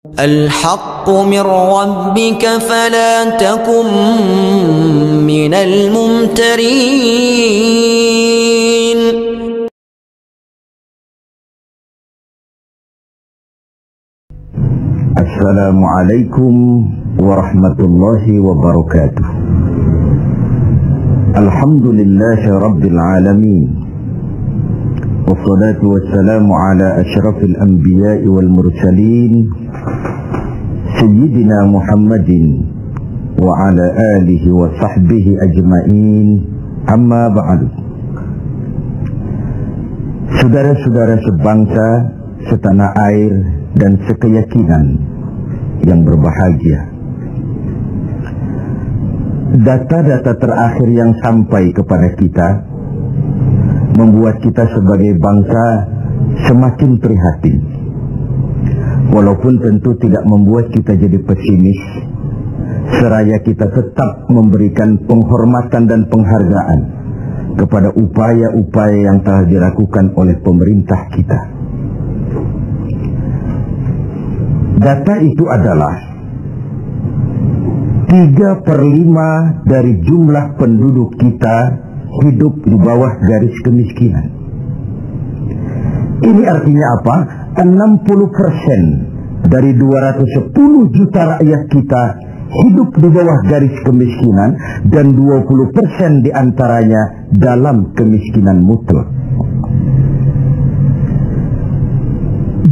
الحق من ربك فلا تكن من الممترين. Assalamualaikum warahmatullahi wabarakatuh. Alhamdulillahi rabbil alamin. Wassalatu wassalamu ala asyrafil anbiya'i wal mursalin Sayyidina Muhammadin wa ala alihi wa sahbihi ajma'in. Amma ba'du. Saudara-saudara sebangsa, setanah air dan sekeyakinan yang berbahagia, data-data terakhir yang sampai kepada kita membuat kita sebagai bangsa semakin prihatin. Walaupun tentu tidak membuat kita jadi pesimis, seraya kita tetap memberikan penghormatan dan penghargaan kepada upaya-upaya yang telah dilakukan oleh pemerintah kita. Data itu adalah 3/5 dari jumlah penduduk kita hidup di bawah garis kemiskinan. Ini artinya apa? 60% dari 210 juta rakyat kita hidup di bawah garis kemiskinan, dan 20% diantaranya dalam kemiskinan mutlak.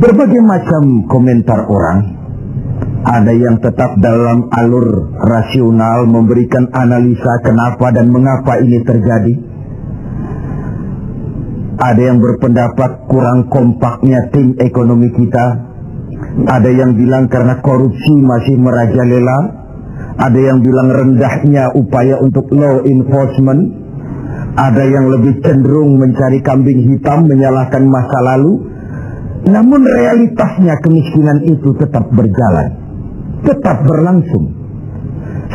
Berbagai macam komentar orang, ada yang tetap dalam alur rasional memberikan analisa kenapa dan mengapa ini terjadi. Ada yang berpendapat kurang kompaknya tim ekonomi kita. Ada yang bilang karena korupsi masih merajalela. Ada yang bilang rendahnya upaya untuk law enforcement. Ada yang lebih cenderung mencari kambing hitam, menyalahkan masa lalu. Namun realitasnya kemiskinan itu tetap berjalan, tetap berlangsung.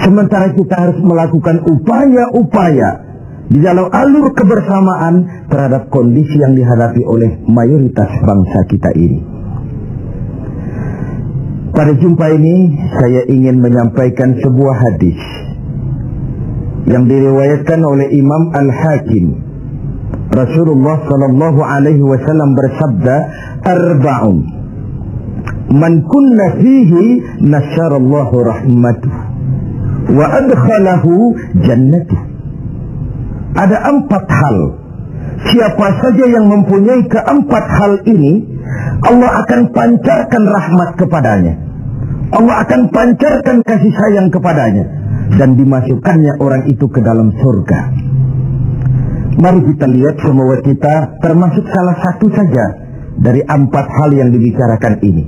Sementara kita harus melakukan upaya-upaya di dalam alur kebersamaan terhadap kondisi yang dihadapi oleh mayoritas bangsa kita ini. Pada jumpa ini saya ingin menyampaikan sebuah hadis yang diriwayatkan oleh Imam Al-Hakim. Rasulullah sallallahu alaihi wasallam bersabda, "Arba'un man kunna fihi nasyarallahu rahmatuh wa adkhalahu jannatuh." Ada 4 hal. Siapa saja yang mempunyai keempat hal ini, Allah akan pancarkan rahmat kepadanya. Allah akan pancarkan kasih sayang kepadanya, dan dimasukkannya orang itu ke dalam surga. Mari kita lihat semua kita termasuk salah satu saja dari 4 hal yang dibicarakan ini.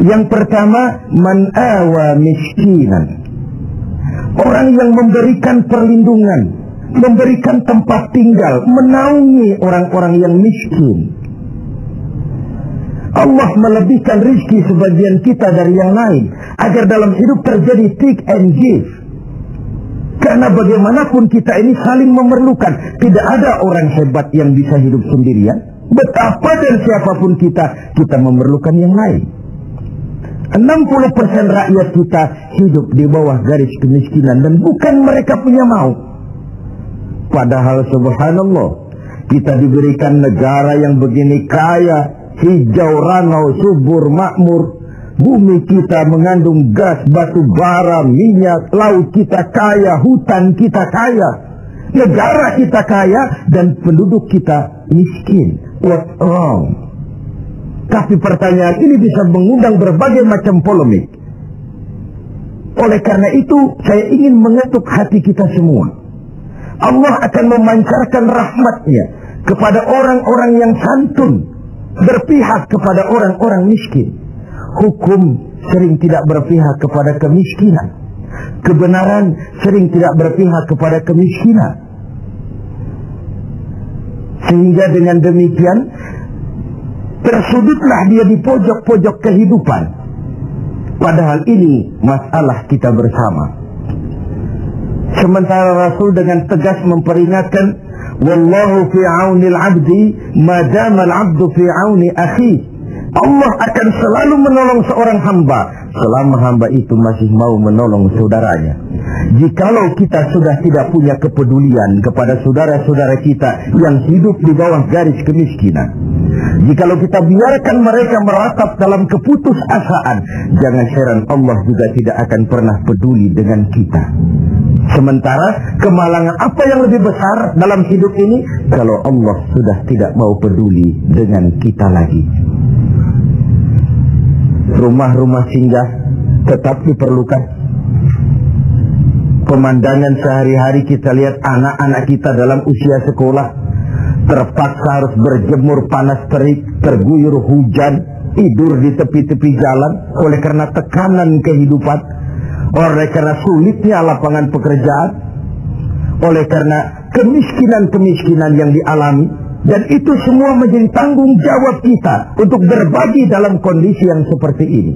Yang pertama, man awa miskinan. Orang yang memberikan perlindungan, memberikan tempat tinggal, menaungi orang-orang yang miskin. Allah melebihkan rizki sebagian kita dari yang lain, agar dalam hidup terjadi take and give. Karena bagaimanapun kita ini saling memerlukan. Tidak ada orang hebat yang bisa hidup sendirian. Betapa dan siapapun kita memerlukan yang lain. 60% rakyat kita hidup di bawah garis kemiskinan, dan bukan mereka punya mau. Padahal subhanallah, kita diberikan negara yang begini kaya, hijau, ranau, subur, makmur. Bumi kita mengandung gas, batu bara, minyak, laut kita kaya, hutan kita kaya, negara kita kaya, dan penduduk kita miskin. What wrong? Tapi pertanyaan ini bisa mengundang berbagai macam polemik. Oleh karena itu, saya ingin mengetuk hati kita semua. Allah akan memancarkan rahmatnya kepada orang-orang yang santun, berpihak kepada orang-orang miskin. Hukum sering tidak berpihak kepada kemiskinan. Kebenaran sering tidak berpihak kepada kemiskinan. Sehingga dengan demikian, tersudutlah dia di pojok-pojok kehidupan. Padahal ini masalah kita bersama. Sementara Rasul dengan tegas memperingatkan, wallahu fi aunil abdi ma dama al abdu fi auni akhi. Allah akan selalu menolong seorang hamba selama hamba itu masih mau menolong saudaranya. Jikalau kita sudah tidak punya kepedulian kepada saudara-saudara kita yang hidup di bawah garis kemiskinan, jikalau kita biarkan mereka meratap dalam keputusasaan, jangan heran Allah juga tidak akan pernah peduli dengan kita. Sementara kemalangan apa yang lebih besar dalam hidup ini kalau Allah sudah tidak mau peduli dengan kita lagi. Rumah-rumah singgah tetap diperlukan. Pemandangan sehari-hari kita lihat anak-anak kita dalam usia sekolah terpaksa harus berjemur panas terik, terguyur hujan, tidur di tepi-tepi jalan oleh karena tekanan kehidupan, oleh karena sulitnya lapangan pekerjaan, oleh karena kemiskinan-kemiskinan yang dialami. Dan itu semua menjadi tanggung jawab kita untuk berbagi dalam kondisi yang seperti ini.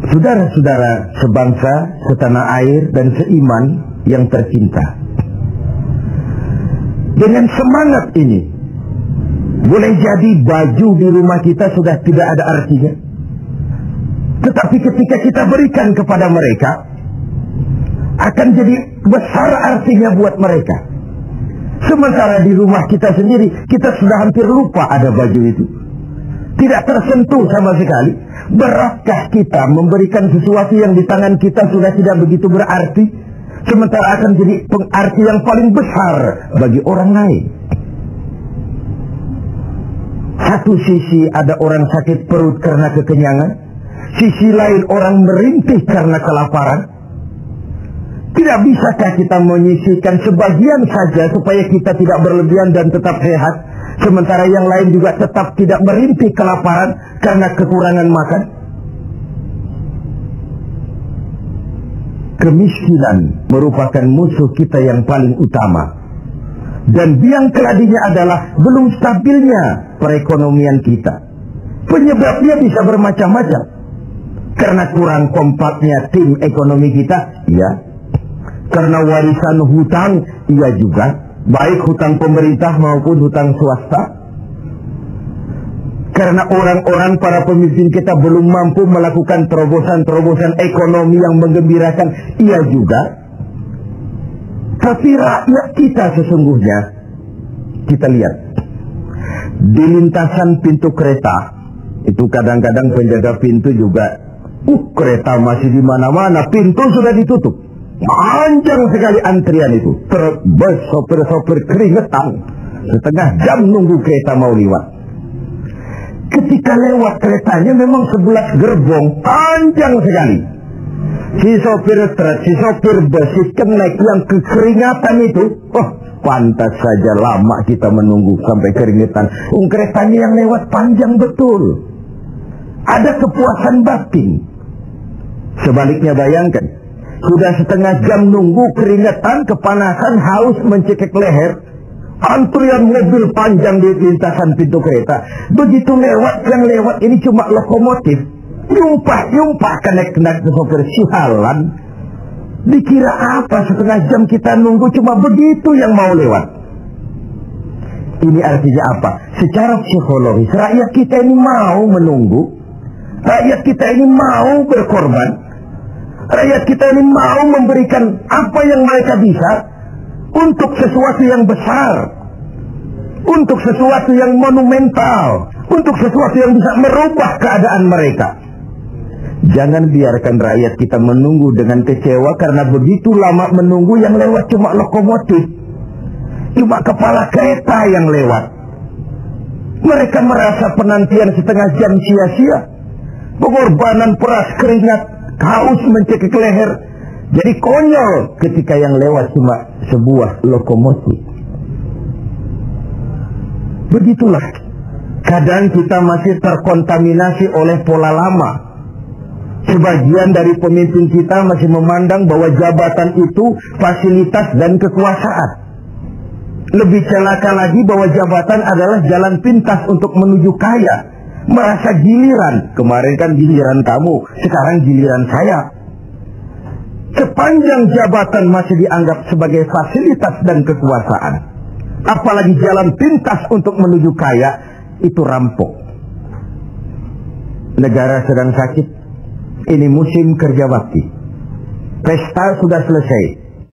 Saudara-saudara sebangsa, setanah air dan seiman yang tercinta, dengan semangat ini, boleh jadi baju di rumah kita sudah tidak ada artinya, tetapi ketika kita berikan kepada mereka, akan jadi besar artinya buat mereka. Sementara di rumah kita sendiri, kita sudah hampir lupa ada baju itu, tidak tersentuh sama sekali. Beratkah kita memberikan sesuatu yang di tangan kita sudah tidak begitu berarti, sementara akan jadi pengarti yang paling besar bagi orang lain? Satu sisi ada orang sakit perut karena kekenyangan, sisi lain orang merintih karena kelaparan. Tidak bisakah kita menyisihkan sebagian saja supaya kita tidak berlebihan dan tetap sehat, sementara yang lain juga tetap tidak merintih kelaparan karena kekurangan makan? Kemiskinan merupakan musuh kita yang paling utama. Dan biang keladinya adalah belum stabilnya perekonomian kita. Penyebabnya bisa bermacam-macam. Karena kurang kompaknya tim ekonomi kita, ya. Karena warisan hutang, iya juga, baik hutang pemerintah maupun hutang swasta. Karena orang-orang para pemimpin kita belum mampu melakukan terobosan-terobosan ekonomi yang menggembirakan, iya juga. Tapi rakyat kita sesungguhnya, kita lihat di lintasan pintu kereta itu kadang-kadang penjaga pintu juga, kereta masih di mana-mana, pintu sudah ditutup. Panjang sekali antrian itu. Terbes sopir-sopir keringetan, setengah jam nunggu kereta mau lewat. Ketika lewat keretanya memang 11 gerbong, panjang sekali. Si sopir truk, si sopir bus, si kenek yang kekeringatan itu, pantas saja lama kita menunggu sampai keringetan. Keretanya yang lewat panjang betul. Ada kepuasan batin. Sebaliknya bayangkan, sudah setengah jam nunggu, keringetan, kepanasan, haus, mencekik leher. Antrian mobil panjang di lintasan pintu kereta. Begitu lewat, yang lewat ini cuma lokomotif. Yumpah-yumpah kenek-kenek ke sopir sialan. Dikira apa setengah jam kita nunggu cuma begitu yang mau lewat. Ini artinya apa? Secara psikologis, rakyat kita ini mau menunggu. Rakyat kita ini mau berkorban. Rakyat kita ini mau memberikan apa yang mereka bisa untuk sesuatu yang besar, untuk sesuatu yang monumental, untuk sesuatu yang bisa merubah keadaan mereka. Jangan biarkan rakyat kita menunggu dengan kecewa karena begitu lama menunggu, yang lewat cuma lokomotif, cuma kepala kereta yang lewat. Mereka merasa penantian setengah jam sia-sia, pengorbanan peras keringat, haus mencekik leher, jadi konyol ketika yang lewat cuma sebuah lokomotif. Begitulah, kadang kita masih terkontaminasi oleh pola lama. Sebagian dari pemimpin kita masih memandang bahwa jabatan itu fasilitas dan kekuasaan. Lebih celaka lagi bahwa jabatan adalah jalan pintas untuk menuju kaya. Merasa giliran, kemarin kan giliran kamu, sekarang giliran saya. Sepanjang jabatan masih dianggap sebagai fasilitas dan kekuasaan, apalagi jalan pintas untuk menuju kaya, itu rampok. Negara sedang sakit, ini musim kerja bakti. Pesta sudah selesai,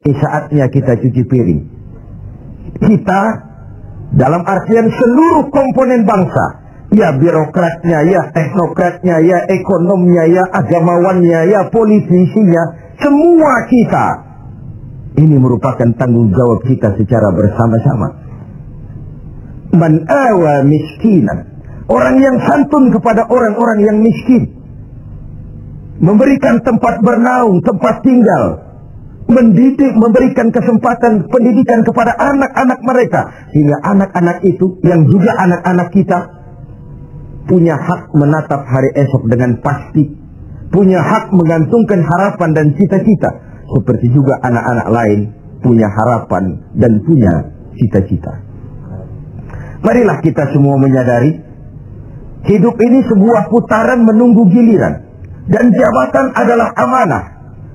ini saatnya kita cuci piring. Kita, dalam artian seluruh komponen bangsa, ya birokratnya, ya teknokratnya, ya ekonomnya, ya agamawannya, ya politisinya, semua kita. Ini merupakan tanggung jawab kita secara bersama-sama. Man awa miskinan, orang yang santun kepada orang-orang yang miskin, memberikan tempat bernaung, tempat tinggal, mendidik, memberikan kesempatan pendidikan kepada anak-anak mereka, sehingga anak-anak itu yang juga anak-anak kita punya hak menatap hari esok dengan pasti, punya hak menggantungkan harapan dan cita-cita, seperti juga anak-anak lain punya harapan dan punya cita-cita. Marilah kita semua menyadari, hidup ini sebuah putaran menunggu giliran, dan jabatan adalah amanah,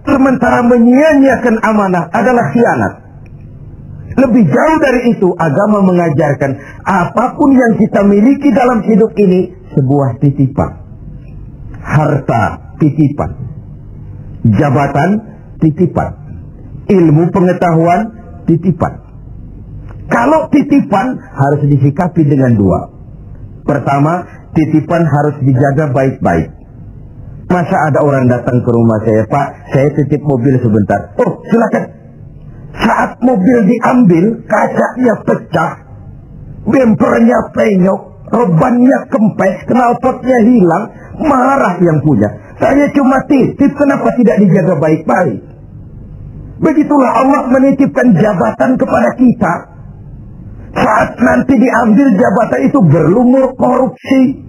sementara menyia-nyiakan amanah adalah khianat. Lebih jauh dari itu, agama mengajarkan apapun yang kita miliki dalam hidup ini sebuah titipan. Harta titipan, jabatan titipan, ilmu pengetahuan titipan. Kalau titipan harus disikapi dengan dua. Pertama, titipan harus dijaga baik-baik. Masa ada orang datang ke rumah saya, Pak, saya titip mobil sebentar. Oh, silakan. Saat mobil diambil, kacanya pecah, bempernya penyok, rebannya kempes, knalpotnya hilang, marah yang punya. Saya cuma titip, kenapa tidak dijaga baik-baik? Begitulah Allah menitipkan jabatan kepada kita. Saat nanti diambil jabatan itu berlumur korupsi,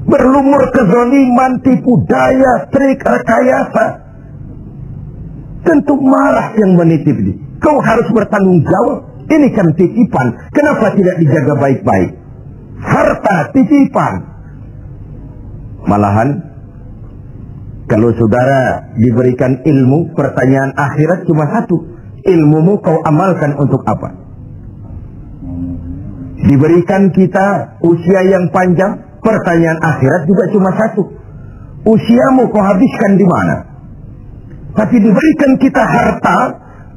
berlumur kezaliman, tipu daya, trik, rekayasa. Tentu marah yang menitip ini. Kau harus bertanggung jawab. Ini kan titipan. Kenapa tidak dijaga baik-baik? Harta titipan. Malahan, kalau saudara diberikan ilmu, pertanyaan akhirat cuma satu. Ilmumu kau amalkan untuk apa? Diberikan kita usia yang panjang, pertanyaan akhirat juga cuma satu. Usiamu kau habiskan di mana? Tapi diberikan kita harta,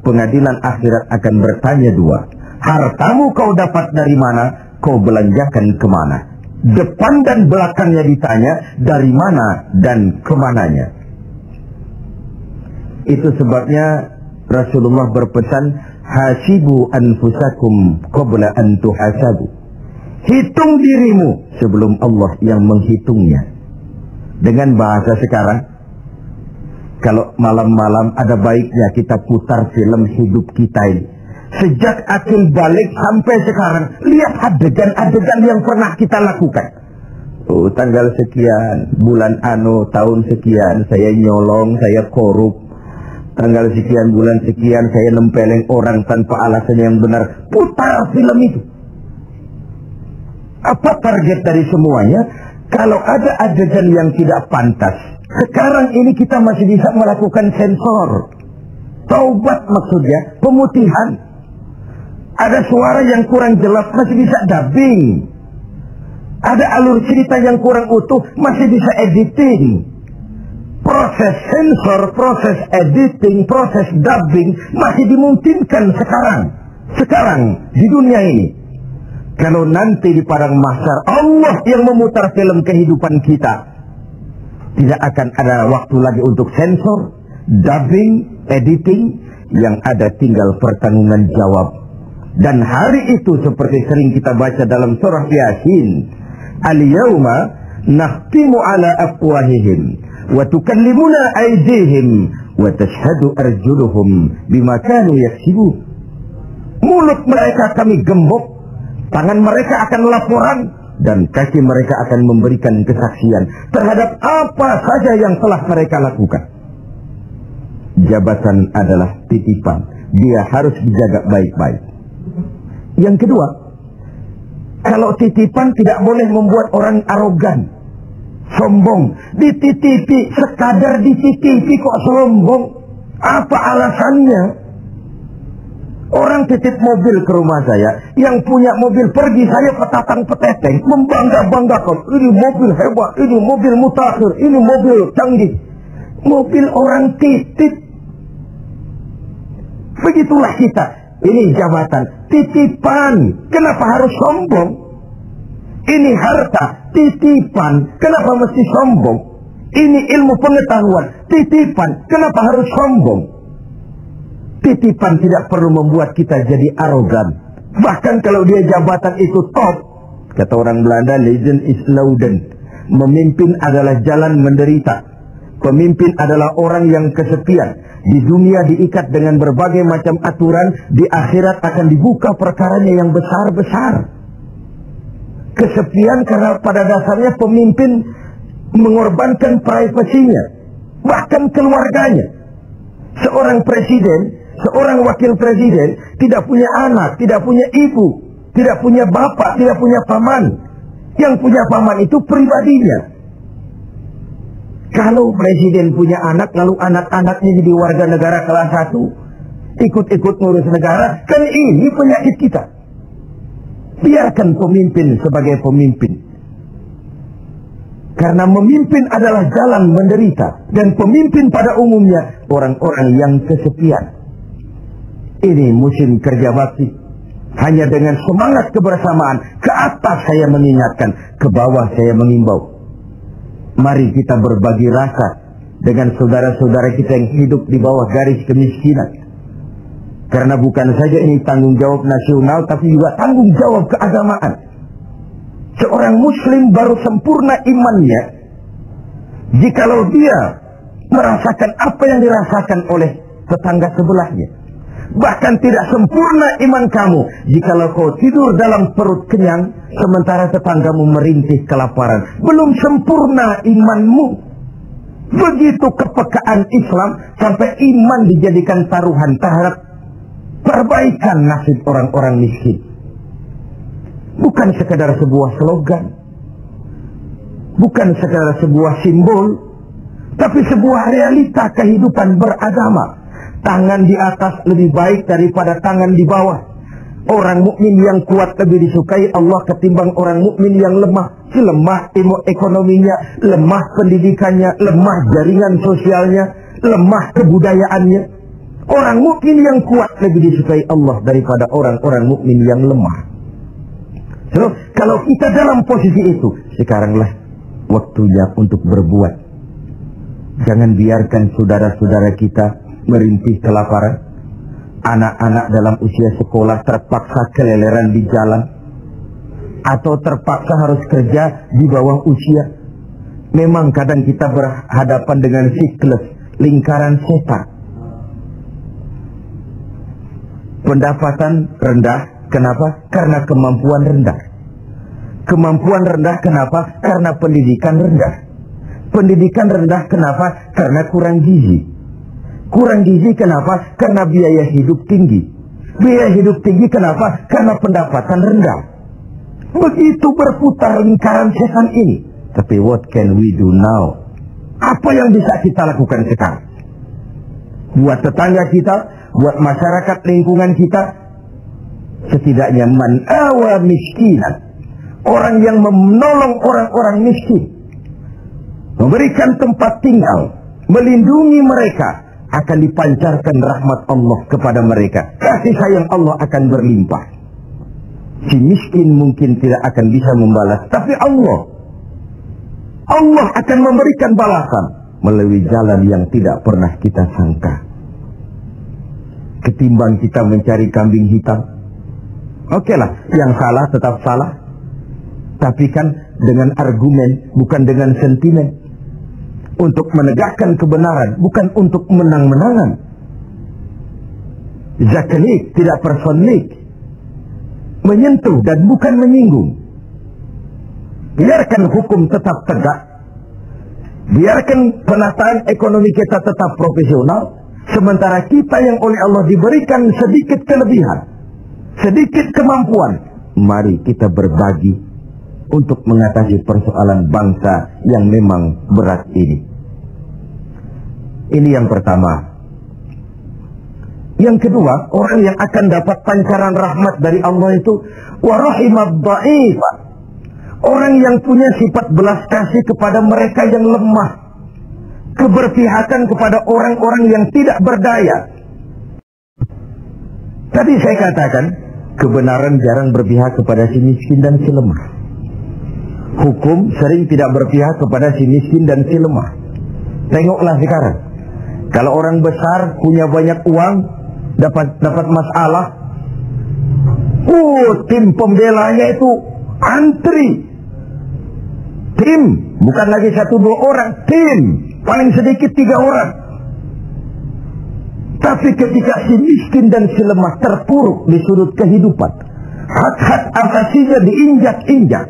pengadilan akhirat akan bertanya dua. Hartamu kau dapat dari mana? Kau belanjakan kemana? Depan dan belakangnya ditanya, dari mana dan kemananya. Itu sebabnya Rasulullah berpesan, hasibu anfusakum qabla an tuhasabu. Hitung dirimu sebelum Allah yang menghitungnya. Dengan bahasa sekarang, kalau malam-malam ada baiknya kita putar film hidup kita ini. Sejak akil balik sampai sekarang, lihat adegan-adegan yang pernah kita lakukan. Oh, tanggal sekian, bulan anu, tahun sekian, saya nyolong, saya korup. Tanggal sekian, bulan sekian, saya nempeleng orang tanpa alasan yang benar. Putar film itu. Apa target dari semuanya? Kalau ada adegan yang tidak pantas, sekarang ini kita masih bisa melakukan sensor. Taubat maksudnya, pemutihan. Ada suara yang kurang jelas, masih bisa dubbing. Ada alur cerita yang kurang utuh, masih bisa editing. Proses sensor, proses editing, proses dubbing masih dimungkinkan sekarang. Sekarang, di dunia ini. Kalau nanti di padang mahsyar Allah yang memutar film kehidupan kita, tidak akan ada waktu lagi untuk sensor, dubbing, editing. Yang ada tinggal pertanggungan jawab. Dan hari itu seperti sering kita baca dalam surah Yasin, al-yawma nakhtimu ala afwahihim wa tukallimuna aydihim wa tashhadu arjuluhum bima kanu yaksibun. Mulut mereka kami gembok, tangan mereka akan laporan, dan kaki mereka akan memberikan kesaksian terhadap apa saja yang telah mereka lakukan. Jabatan adalah titipan, dia harus dijaga baik-baik. Yang kedua, kalau titipan tidak boleh membuat orang arogan, sombong. Dititipi, sekadar dititipi kok sombong. Apa alasannya? Orang titip mobil ke rumah saya, yang punya mobil pergi, saya petatang-peteteng, membangga-banggakan. Ini mobil hebat, ini mobil mutakhir, ini mobil canggih. Mobil orang titip. Begitulah kita. Ini jabatan, titipan. Kenapa harus sombong? Ini harta, titipan. Kenapa mesti sombong? Ini ilmu pengetahuan, titipan. Kenapa harus sombong? Titipan tidak perlu membuat kita jadi arogan. Bahkan kalau dia jabatan itu top, kata orang Belanda, legend is louden. Memimpin adalah jalan menderita. Pemimpin adalah orang yang kesepian. Di dunia diikat dengan berbagai macam aturan, di akhirat akan dibuka perkaranya yang besar-besar. Kesepian karena pada dasarnya pemimpin mengorbankan privasinya, bahkan keluarganya. Seorang presiden, seorang wakil presiden tidak punya anak, tidak punya ibu, tidak punya bapak, tidak punya paman. Yang punya paman itu pribadinya. Kalau presiden punya anak, lalu anak-anaknya jadi warga negara kelas 1, ikut-ikut ngurus negara, kan ini penyakit kita. Biarkan pemimpin sebagai pemimpin. Karena memimpin adalah jalan menderita. Dan pemimpin pada umumnya orang-orang yang kesepian. Ini musim kerja bakti. Hanya dengan semangat kebersamaan, ke atas saya mengingatkan, ke bawah saya mengimbau. Mari kita berbagi rasa dengan saudara-saudara kita yang hidup di bawah garis kemiskinan. Karena bukan saja ini tanggung jawab nasional, tapi juga tanggung jawab keagamaan. Seorang muslim baru sempurna imannya jikalau dia merasakan apa yang dirasakan oleh tetangga sebelahnya. Bahkan tidak sempurna iman kamu jikalau kau tidur dalam perut kenyang sementara tetanggamu merintih kelaparan. Belum sempurna imanmu. Begitu kepekaan Islam sampai iman dijadikan taruhan terhadap perbaikan nasib orang-orang miskin. Bukan sekadar sebuah slogan, bukan sekadar sebuah simbol, tapi sebuah realita kehidupan beragama. Tangan di atas lebih baik daripada tangan di bawah. Orang mukmin yang kuat lebih disukai Allah ketimbang orang mukmin yang lemah. Lemah ekonominya, lemah pendidikannya, lemah jaringan sosialnya, lemah kebudayaannya. Orang mukmin yang kuat lebih disukai Allah daripada orang-orang mukmin yang lemah. So, kalau kita dalam posisi itu, sekaranglah waktunya untuk berbuat. Jangan biarkan saudara-saudara kita merintih kelaparan. Anak-anak dalam usia sekolah terpaksa keleleran di jalan, atau terpaksa harus kerja di bawah usia. Memang kadang kita berhadapan dengan siklus lingkaran setan. Pendapatan rendah, kenapa? Karena kemampuan rendah. Kemampuan rendah, kenapa? Karena pendidikan rendah. Pendidikan rendah, kenapa? Karena kurang gizi. Kurang gizi, kenapa? Karena biaya hidup tinggi. Biaya hidup tinggi, kenapa? Karena pendapatan rendah. Begitu berputar lingkaran setan ini. Tapi what can we do now? Apa yang bisa kita lakukan sekarang? Buat tetangga kita, buat masyarakat lingkungan kita, setidaknya man awa miskinan. Orang yang menolong orang-orang miskin, memberikan tempat tinggal, melindungi mereka, akan dipancarkan rahmat Allah kepada mereka. Kasih sayang Allah akan berlimpah. Si miskin mungkin tidak akan bisa membalas, tapi Allah akan memberikan balasan melalui jalan yang tidak pernah kita sangka. Ketimbang kita mencari kambing hitam, okelah, yang salah tetap salah, tapi kan dengan argumen, bukan dengan sentimen. Untuk menegakkan kebenaran, bukan untuk menang-menangan. Zaklik, tidak personik. Menyentuh dan bukan menyinggung. Biarkan hukum tetap tegak. Biarkan penataan ekonomi kita tetap profesional. Sementara kita yang oleh Allah diberikan sedikit kelebihan, sedikit kemampuan, mari kita berbagi untuk mengatasi persoalan bangsa yang memang berat ini. Ini yang pertama. Yang kedua, orang yang akan dapat pancaran rahmat dari Allah itu wa rahimad dha'ifa. Orang yang punya sifat belas kasih kepada mereka yang lemah, keberpihakan kepada orang-orang yang tidak berdaya. Tadi saya katakan, kebenaran jarang berpihak kepada si miskin dan si lemah. Hukum sering tidak berpihak kepada si miskin dan si lemah. Tengoklah sekarang, kalau orang besar punya banyak uang, dapat masalah, tim pembelanya itu antri. Tim, bukan lagi 1-2 orang, tim, paling sedikit 3 orang. Tapi ketika si miskin dan si lemah terpuruk di sudut kehidupan, hak-hak asasinya diinjak-injak,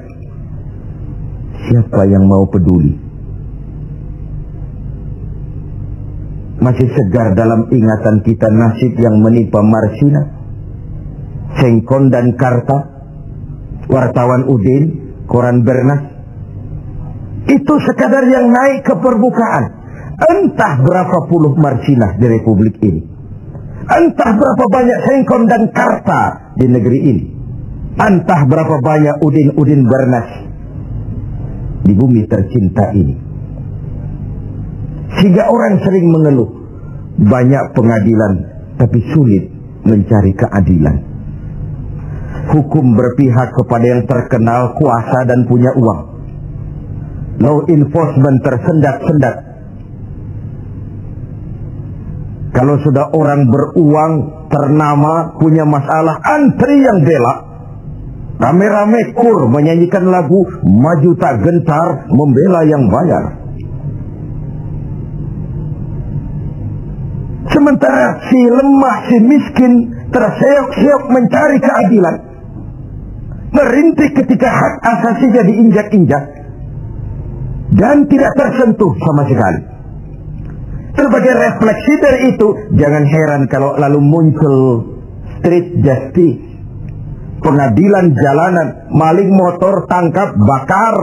siapa yang mau peduli? Masih segar dalam ingatan kita nasib yang menimpa Marsina, Sengkon dan Karta, wartawan Udin, koran Bernas. Itu sekadar yang naik ke permukaan. Entah berapa puluh Marsinah di Republik ini, entah berapa banyak Sengkon dan Karta di negeri ini, entah berapa banyak Udin Bernas di bumi tercinta ini. Sehingga orang sering mengeluh, banyak pengadilan tapi sulit mencari keadilan. Hukum berpihak kepada yang terkenal, kuasa dan punya uang. Law enforcement tersendat-sendat. Kalau sudah orang beruang, ternama, punya masalah, antri yang bela. Rame-rame kur menyanyikan lagu maju tak gentar, membela yang bayar. Sementara si lemah, si miskin terseok-seok mencari keadilan, merintih ketika hak asasinya diinjak-injak dan tidak tersentuh sama sekali. Sebagai refleksi dari itu, jangan heran kalau lalu muncul street justice, pengadilan jalanan, maling motor tangkap, bakar.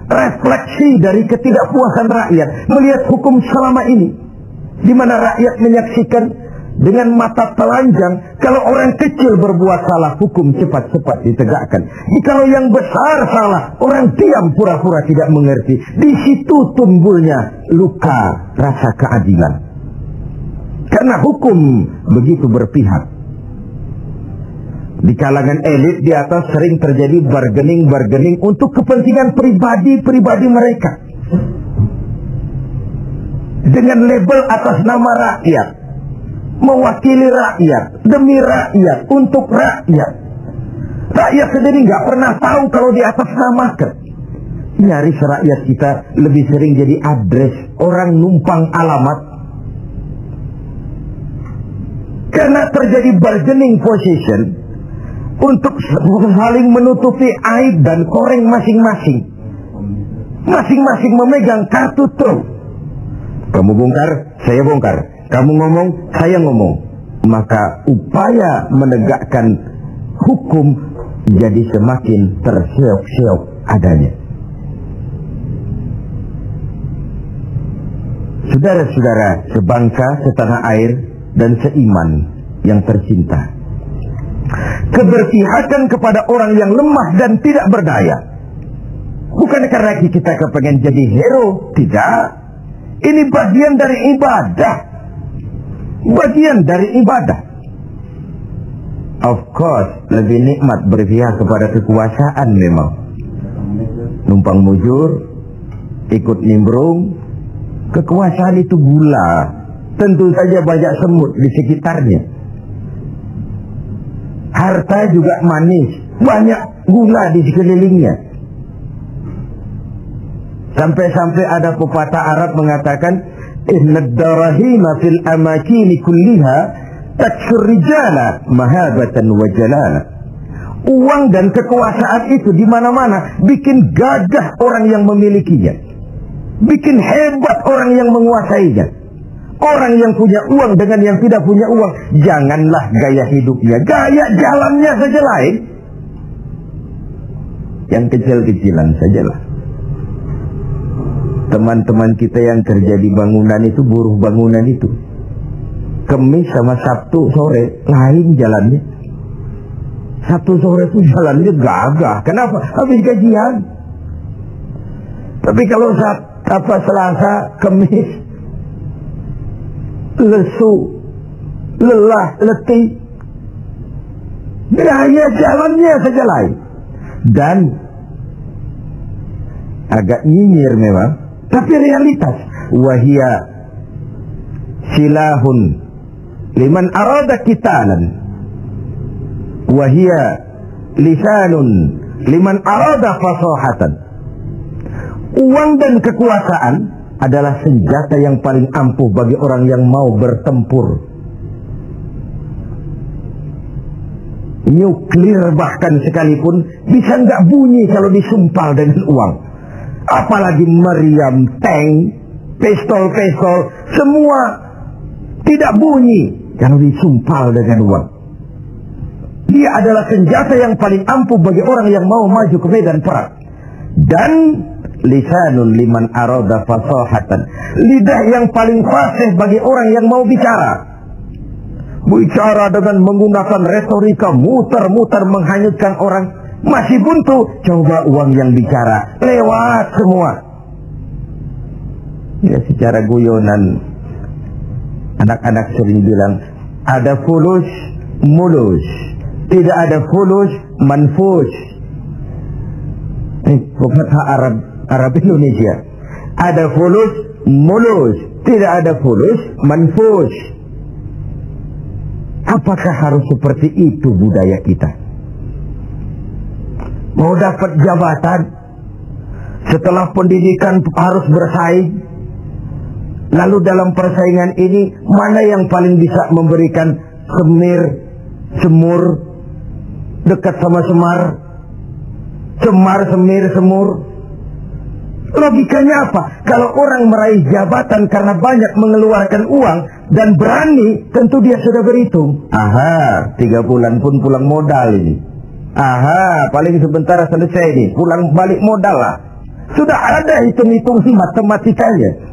Refleksi dari ketidakpuasan rakyat melihat hukum selama ini, di mana rakyat menyaksikan dengan mata telanjang kalau orang kecil berbuat salah, hukum cepat-cepat ditegakkan. Jikalau yang besar salah, orang diam pura-pura tidak mengerti. Di situ tumbuhnya luka rasa keadilan. Karena hukum begitu berpihak. Di kalangan elit di atas sering terjadi bargaining untuk kepentingan pribadi mereka. Dengan label atas nama rakyat, mewakili rakyat, demi rakyat, untuk rakyat. Rakyat sendiri nggak pernah tahu kalau di atas namakan. Nyaris rakyat kita lebih sering jadi address, orang numpang alamat. Karena terjadi bargaining position untuk saling menutupi aib dan koreng masing-masing. Masing-masing memegang kartu truf. Kamu bongkar, saya bongkar. Kamu ngomong, saya ngomong. Maka upaya menegakkan hukum jadi semakin terseok-seok adanya. Saudara-saudara sebangsa, setanah air, dan seiman yang tercinta, keberpihakan kepada orang yang lemah dan tidak berdaya bukan karena kita kepengen jadi hero, tidak. Ini bagian dari ibadah. Bagian dari ibadah. Of course, lebih nikmat berpihak kepada kekuasaan memang. Numpang mujur, ikut nimbrung. Kekuasaan itu gula. Tentu saja banyak semut di sekitarnya. Harta juga manis. Banyak gula di sekelilingnya. Sampai-sampai ada pepatah Arab mengatakan, Innad darahima fil amakini kulliha taksur rijala mahabatan wa jalala. Uang dan kekuasaan itu di mana-mana bikin gagah orang yang memilikinya, bikin hebat orang yang menguasainya. Orang yang punya uang dengan yang tidak punya uang, janganlah gaya hidupnya, gaya jalannya saja lain. Yang kecil-kecilan sajalah. Teman-teman kita yang kerja di bangunan itu, buruh bangunan itu, Kemis sama Sabtu sore lain jalannya. Sabtu sore itu jalannya gagah. Kenapa? Habis gajian. Tapi kalau Selasa, Kemis, lesu, lelah, letih, hanya jalannya saja lain. Dan agak nyinyir memang, tapi realitas. Wahia silahun liman arada qitalan, wahia lisanun liman arada fasahatan. Uang dan kekuasaan adalah senjata yang paling ampuh bagi orang yang mau bertempur. Nuklir bahkan sekalipun bisa nggak bunyi kalau disumpal dengan uang. Apalagi meriam, tank, pistol, semua tidak bunyi kalau disumpal dengan uang. Dia adalah senjata yang paling ampuh bagi orang yang mau maju ke medan perang. Dan lisanun liman arada fasahatan, lidah yang paling fasih bagi orang yang mau bicara. Bicara dengan menggunakan retorika muter-muter menghanyutkan orang, masih buntu. Coba uang yang bicara, lewat semua. Ya, secara guyonan anak-anak sering bilang, ada fulus mulus, tidak ada fulus manfus. Pepatah Arab Indonesia. Ada fulus mulus, tidak ada fulus manfus. Apakah harus seperti itu budaya kita? Mau dapat jabatan, setelah pendidikan harus bersaing. Lalu dalam persaingan ini, mana yang paling bisa memberikan semur, dekat sama semar, semir, semur. Logikanya apa? Kalau orang meraih jabatan karena banyak mengeluarkan uang dan berani, tentu dia sudah berhitung. Aha, 3 bulan pun pulang modal ini. Aha, paling sebentar selesai nih, pulang balik modal lah. Sudah ada hitung-hitung matematikanya.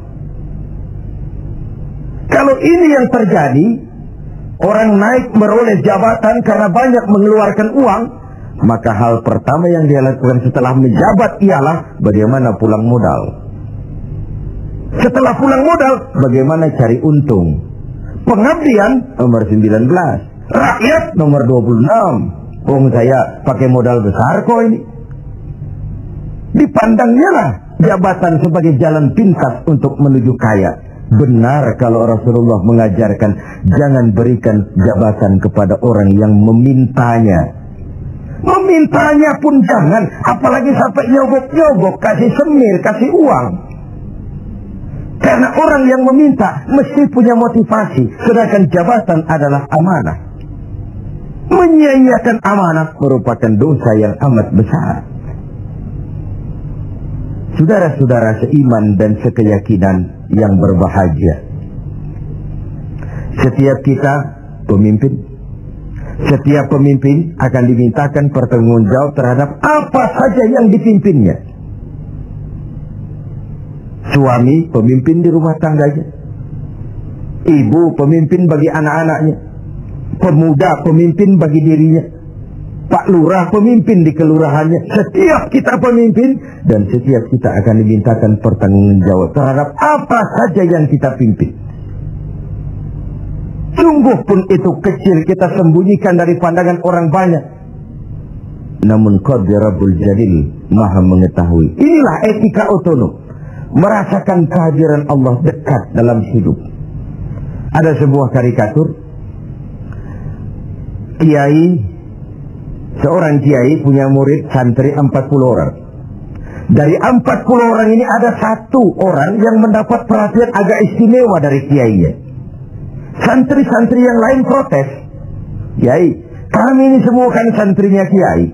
Kalau ini yang terjadi, orang naik meroleh jabatan karena banyak mengeluarkan uang, maka hal pertama yang dia lakukan setelah menjabat ialah bagaimana pulang modal. Setelah pulang modal, bagaimana cari untung. Pengabdian nomor 19, rakyat nomor 26. Saya pakai modal besar kok ini. Dipandangnya lah jabatan sebagai jalan pintas untuk menuju kaya. Benar kalau Rasulullah mengajarkan jangan berikan jabatan kepada orang yang memintanya. Memintanya pun jangan, apalagi sampai nyogok-nyogok, kasih semir, kasih uang. Karena orang yang meminta mesti punya motivasi, sedangkan jabatan adalah amanah. Menyia-nyiakan amanah merupakan dosa yang amat besar. Saudara-saudara seiman dan sekeyakinan yang berbahagia, setiap kita pemimpin. Setiap pemimpin akan dimintakan pertanggungjawab terhadap apa saja yang dipimpinnya. Suami pemimpin di rumah tangganya, ibu pemimpin bagi anak-anaknya, pemuda pemimpin bagi dirinya, Pak Lurah pemimpin di kelurahannya. Setiap kita pemimpin dan setiap kita akan dimintakan pertanggungjawab terhadap apa saja yang kita pimpin. Sungguh pun itu kecil, kita sembunyikan dari pandangan orang banyak. Namun Qadir Rabbul Jalil maha mengetahui. Inilah etika otonom, merasakan kehadiran Allah dekat dalam hidup. Ada sebuah karikatur, seorang kiai punya murid santri 40 orang. Dari 40 orang ini ada 1 orang yang mendapat perhatian agak istimewa dari kiainya. Santri-santri yang lain protes. Kiai, kami ini semua kan santrinya kiai,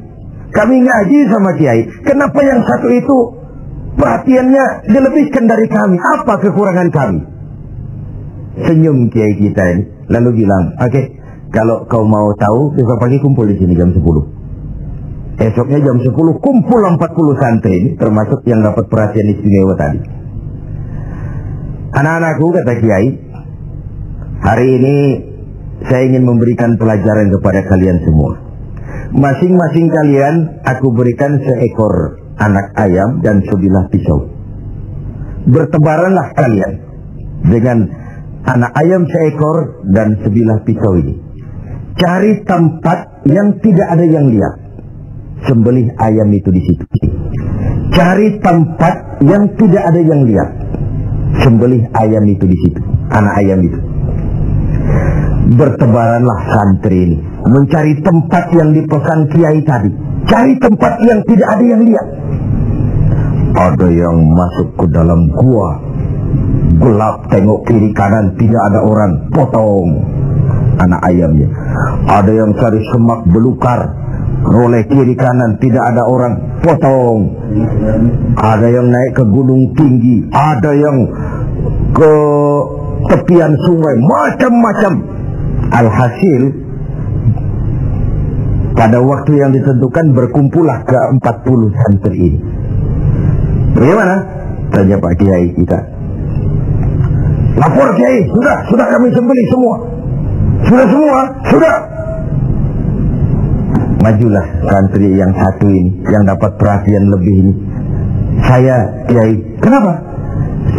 kami ngaji sama kiai, kenapa yang satu itu perhatiannya dilebihkan dari kami? Apa kekurangan kami? Senyum kiai kita ini, lalu bilang, oke, kalau kau mau tahu, besok pagi kumpul di sini jam 10. Esoknya jam 10 kumpul 40 santri ini, termasuk yang dapat perhatian istimewa tadi. Anak-anakku, kata kiai, Hari ini saya ingin memberikan pelajaran kepada kalian semua. Masing-masing kalian aku berikan seekor anak ayam dan sebilah pisau. Bertebaranlah kalian dengan anak ayam seekor dan sebilah pisau ini. Cari tempat yang tidak ada yang lihat. Sembelih ayam itu di situ. Cari tempat yang tidak ada yang lihat. Sembelih ayam itu di situ. Anak ayam itu. Bertebaranlah santri ini mencari tempat yang dipesan kiai tadi. Cari tempat yang tidak ada yang lihat. Ada yang masuk ke dalam gua, gelap, tengok kiri kanan tidak ada orang, potong anak ayamnya. Ada yang cari semak belukar, roleh kiri kanan tidak ada orang, potong. Ada yang naik ke gunung tinggi, ada yang ke tepian sungai, macam-macam. Alhasil pada waktu yang ditentukan berkumpullah ke 40 santri ini. Bagaimana? Tanya Pak Kiai kita. Lapor Kiai, sudah kami sembelih semua. Sudah semua, sudah. Majulah santri yang satu ini, yang dapat perhatian lebih ini. Saya Kiai, kenapa?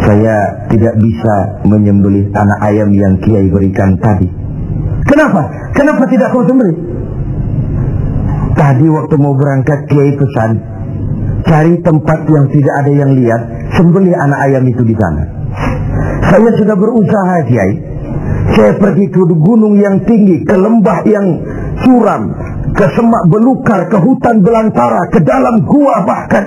Saya tidak bisa menyembelih anak ayam yang Kiai berikan tadi. Kenapa? Kenapa tidak kau sembelih? Tadi waktu mau berangkat Kiai pesan, cari tempat yang tidak ada yang lihat, sembelih anak ayam itu di sana. Saya sudah berusaha Kiai. Saya pergi ke gunung yang tinggi, ke lembah yang curam, ke semak belukar, ke hutan belantara, ke dalam gua bahkan.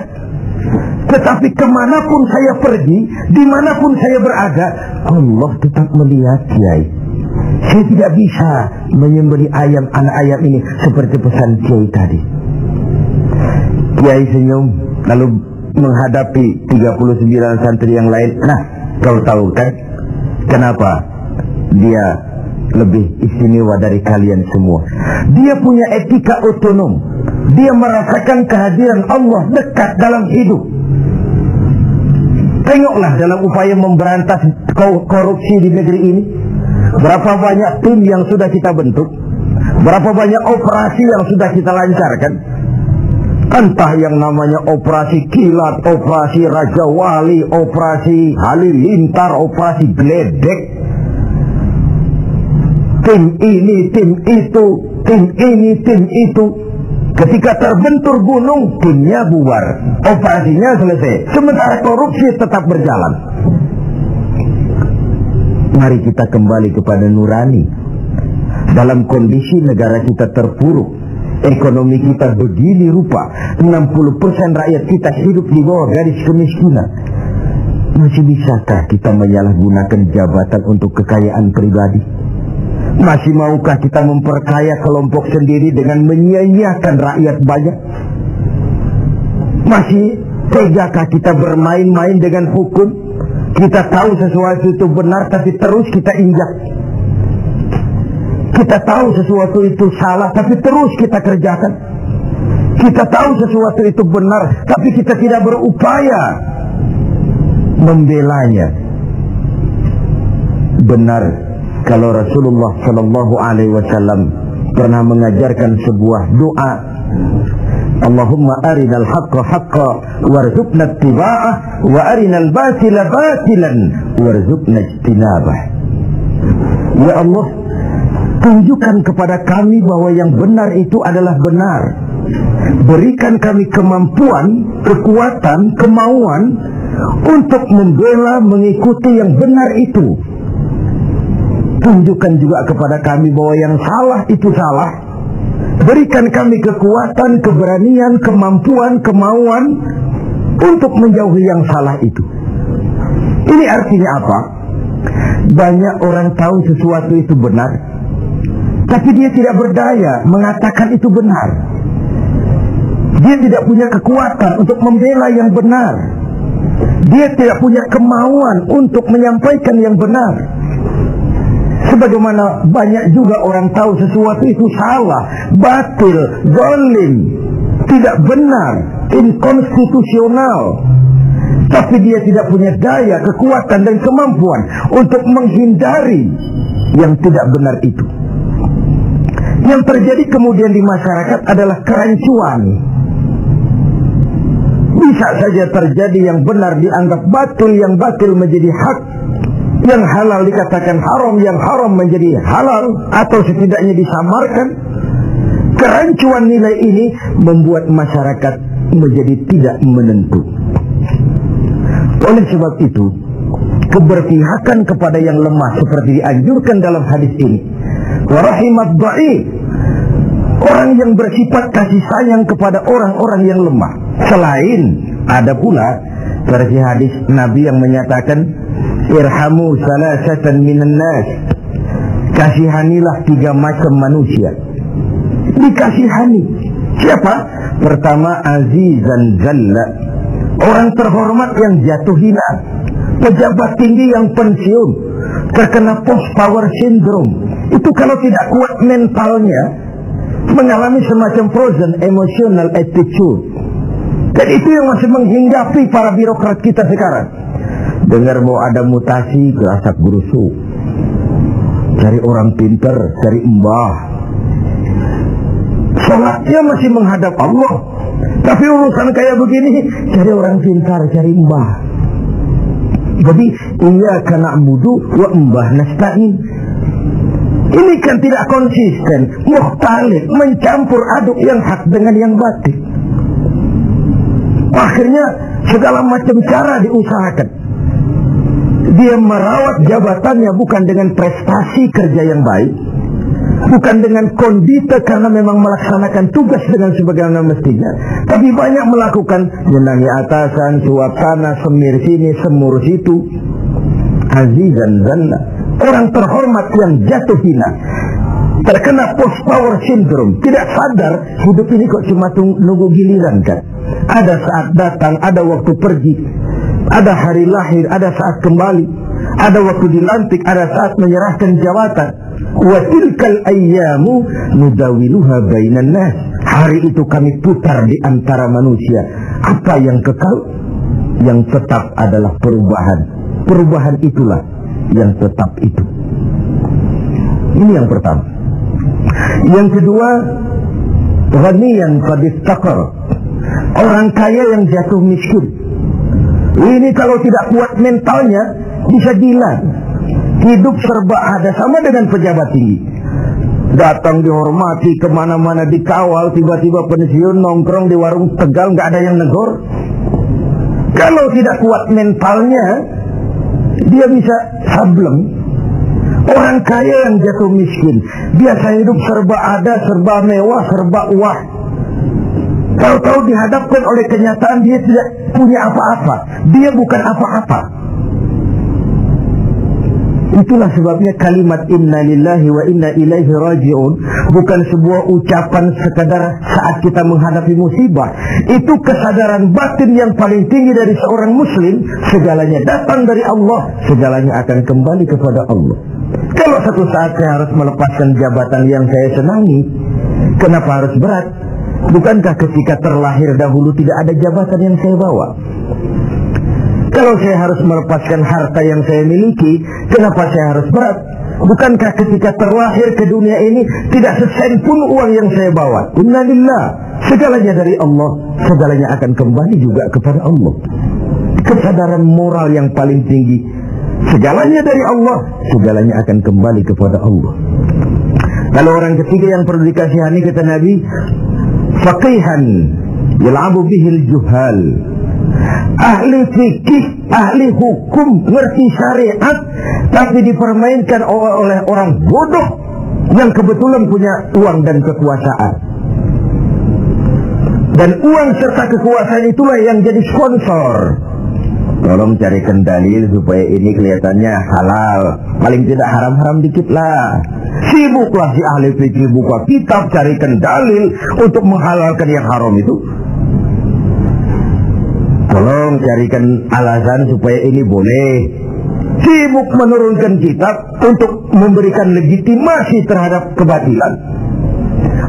Tetapi kemanapun saya pergi, dimanapun saya berada, Allah tetap melihat Kiai. Saya tidak bisa menyembelih ayam, anak ayam ini seperti pesan Kiai tadi. Kiai senyum lalu menghadapi 39 santri yang lain. Nah, kau tahu kan kenapa dia lebih istimewa dari kalian semua? Dia punya etika otonom. Dia merasakan kehadiran Allah dekat dalam hidup. Tengoklah dalam upaya memberantas korupsi di negeri ini. Berapa banyak tim yang sudah kita bentuk, berapa banyak operasi yang sudah kita lancarkan. Entah yang namanya operasi kilat, operasi Raja Wali, operasi Halilintar, operasi Gledek. Tim ini, tim itu, tim ini, tim itu. Ketika terbentur gunung, timnya bubar, operasinya selesai. Sementara korupsi tetap berjalan. Mari kita kembali kepada nurani. Dalam kondisi negara kita terpuruk, ekonomi kita begini rupa, 60% rakyat kita hidup di bawah garis kemiskinan. Masih bisakah kita menyalahgunakan jabatan untuk kekayaan pribadi? Masih maukah kita memperkaya kelompok sendiri dengan menyia-nyiakan rakyat banyak? Masih tegakah kita bermain-main dengan hukum? Kita tahu sesuatu itu benar tapi terus kita injak. Kita tahu sesuatu itu salah tapi terus kita kerjakan. Kita tahu sesuatu itu benar tapi kita tidak berupaya membelanya. Benar kalau Rasulullah Shallallahu Alaihi Wasallam pernah mengajarkan sebuah doa. Allahumma arinal haqqa haqqa warzuqna ittiba'ah wa arinal batila batilan warzuqna ijtinabah. Ya Allah, tunjukkan kepada kami bahwa yang benar itu adalah benar. Berikan kami kemampuan, kekuatan, kemauan untuk membela, mengikuti yang benar itu. Tunjukkan juga kepada kami bahwa yang salah itu salah. Berikan kami kekuatan, keberanian, kemampuan, kemauan untuk menjauhi yang salah itu. Ini artinya apa? Banyak orang tahu sesuatu itu benar, tapi dia tidak berdaya mengatakan itu benar. Dia tidak punya kekuatan untuk membela yang benar. Dia tidak punya kemauan untuk menyampaikan yang benar. Sebagaimana banyak juga orang tahu sesuatu itu salah, batil, zalim, tidak benar, inkonstitusional. Tapi dia tidak punya daya, kekuatan dan kemampuan untuk menghindari yang tidak benar itu. Yang terjadi kemudian di masyarakat adalah kerancuan. Bisa saja terjadi yang benar dianggap batil, yang batil menjadi hak, yang halal dikatakan haram, yang haram menjadi halal, atau setidaknya disamarkan. Kerancuan nilai ini membuat masyarakat menjadi tidak menentu. Oleh sebab itu, keberpihakan kepada yang lemah seperti dianjurkan dalam hadis ini. Wa rahimat dha'if, orang yang bersifat kasih sayang kepada orang-orang yang lemah. Selain ada pula versi hadis Nabi yang menyatakan irhamu salasatan minan nas, kasihanilah 3 macam manusia. Dikasihani siapa? Pertama, azizan zalla, orang terhormat yang jatuh hina, pejabat tinggi yang pensiun, terkena post power syndrome. Itu kalau tidak kuat mentalnya, mengalami semacam frozen emotional attitude. Dan itu yang masih menghinggapi para birokrat kita sekarang. Dengar mau ada mutasi, gerasak gerusuk, cari orang pinter, cari mbah. Sholatnya masih menghadap Allah, tapi urusan kayak begini, cari orang pintar, cari mbah. Jadi iyyaka na'budu wa mbah nasta'in. Ini kan tidak konsisten, mukhtalif, mencampur aduk yang hak dengan yang batil. Akhirnya segala macam cara diusahakan. Dia merawat jabatannya bukan dengan prestasi kerja yang baik, bukan dengan kondite karena memang melaksanakan tugas dengan sebagaimana mestinya, tapi banyak melakukan menangi atasan, suap sana, semir sini, semur situ. Azizan zalla, orang terhormat yang jatuh hina, terkena post power syndrome, tidak sadar hidup ini kok cuma nunggu giliran kan. Ada saat datang, ada waktu pergi, ada hari lahir, ada saat kembali, ada waktu dilantik, ada saat menyerahkan jabatan. Wa tilkal ayyamu nudawiluha bainan nas, hari itu kami putar di antara manusia. Apa yang kekal? Yang tetap adalah perubahan. Perubahan itulah yang tetap itu. Ini yang pertama. Yang kedua, ghaniyan qad iftaqar, orang kaya yang jatuh miskin. Ini kalau tidak kuat mentalnya bisa gila. Hidup serba ada, sama dengan pejabat tinggi. Datang dihormati, kemana-mana dikawal, tiba-tiba pensiun nongkrong di warung Tegal nggak ada yang negor. Kalau tidak kuat mentalnya, dia bisa sableng. Orang kaya yang jatuh miskin, biasa hidup serba ada, serba mewah, serba uah. Tahu-tahu dihadapkan oleh kenyataan dia tidak punya apa-apa, dia bukan apa-apa. Itulah sebabnya kalimat inna lillahi wa inna ilaihi raji'un bukan sebuah ucapan sekadar saat kita menghadapi musibah. Itu kesadaran batin yang paling tinggi dari seorang muslim. Segalanya datang dari Allah, segalanya akan kembali kepada Allah. Kalau satu saat saya harus melepaskan jabatan yang saya senangi, kenapa harus berat? Bukankah ketika terlahir dahulu tidak ada jabatan yang saya bawa? Kalau saya harus melepaskan harta yang saya miliki, kenapa saya harus berat? Bukankah ketika terlahir ke dunia ini tidak sesen pun uang yang saya bawa? Inna lillah, segalanya dari Allah, segalanya akan kembali juga kepada Allah. Kesadaran moral yang paling tinggi, segalanya dari Allah, segalanya akan kembali kepada Allah. Kalau orang ketiga yang perlu dikasihani kata Nabi, faqihan yal'abu bihil juhal, ahli fikih, ahli hukum, ngerti syariat, tapi dipermainkan oleh orang bodoh yang kebetulan punya uang dan kekuasaan. Dan uang serta kekuasaan itulah yang jadi sponsor. Tolong carikan dalil supaya ini kelihatannya halal, paling tidak haram-haram dikit lah. Sibuklah si ahli fikih buka kitab carikan dalil untuk menghalalkan yang haram itu. Tolong carikan alasan supaya ini boleh. Sibuk menurunkan kitab untuk memberikan legitimasi terhadap kebatilan.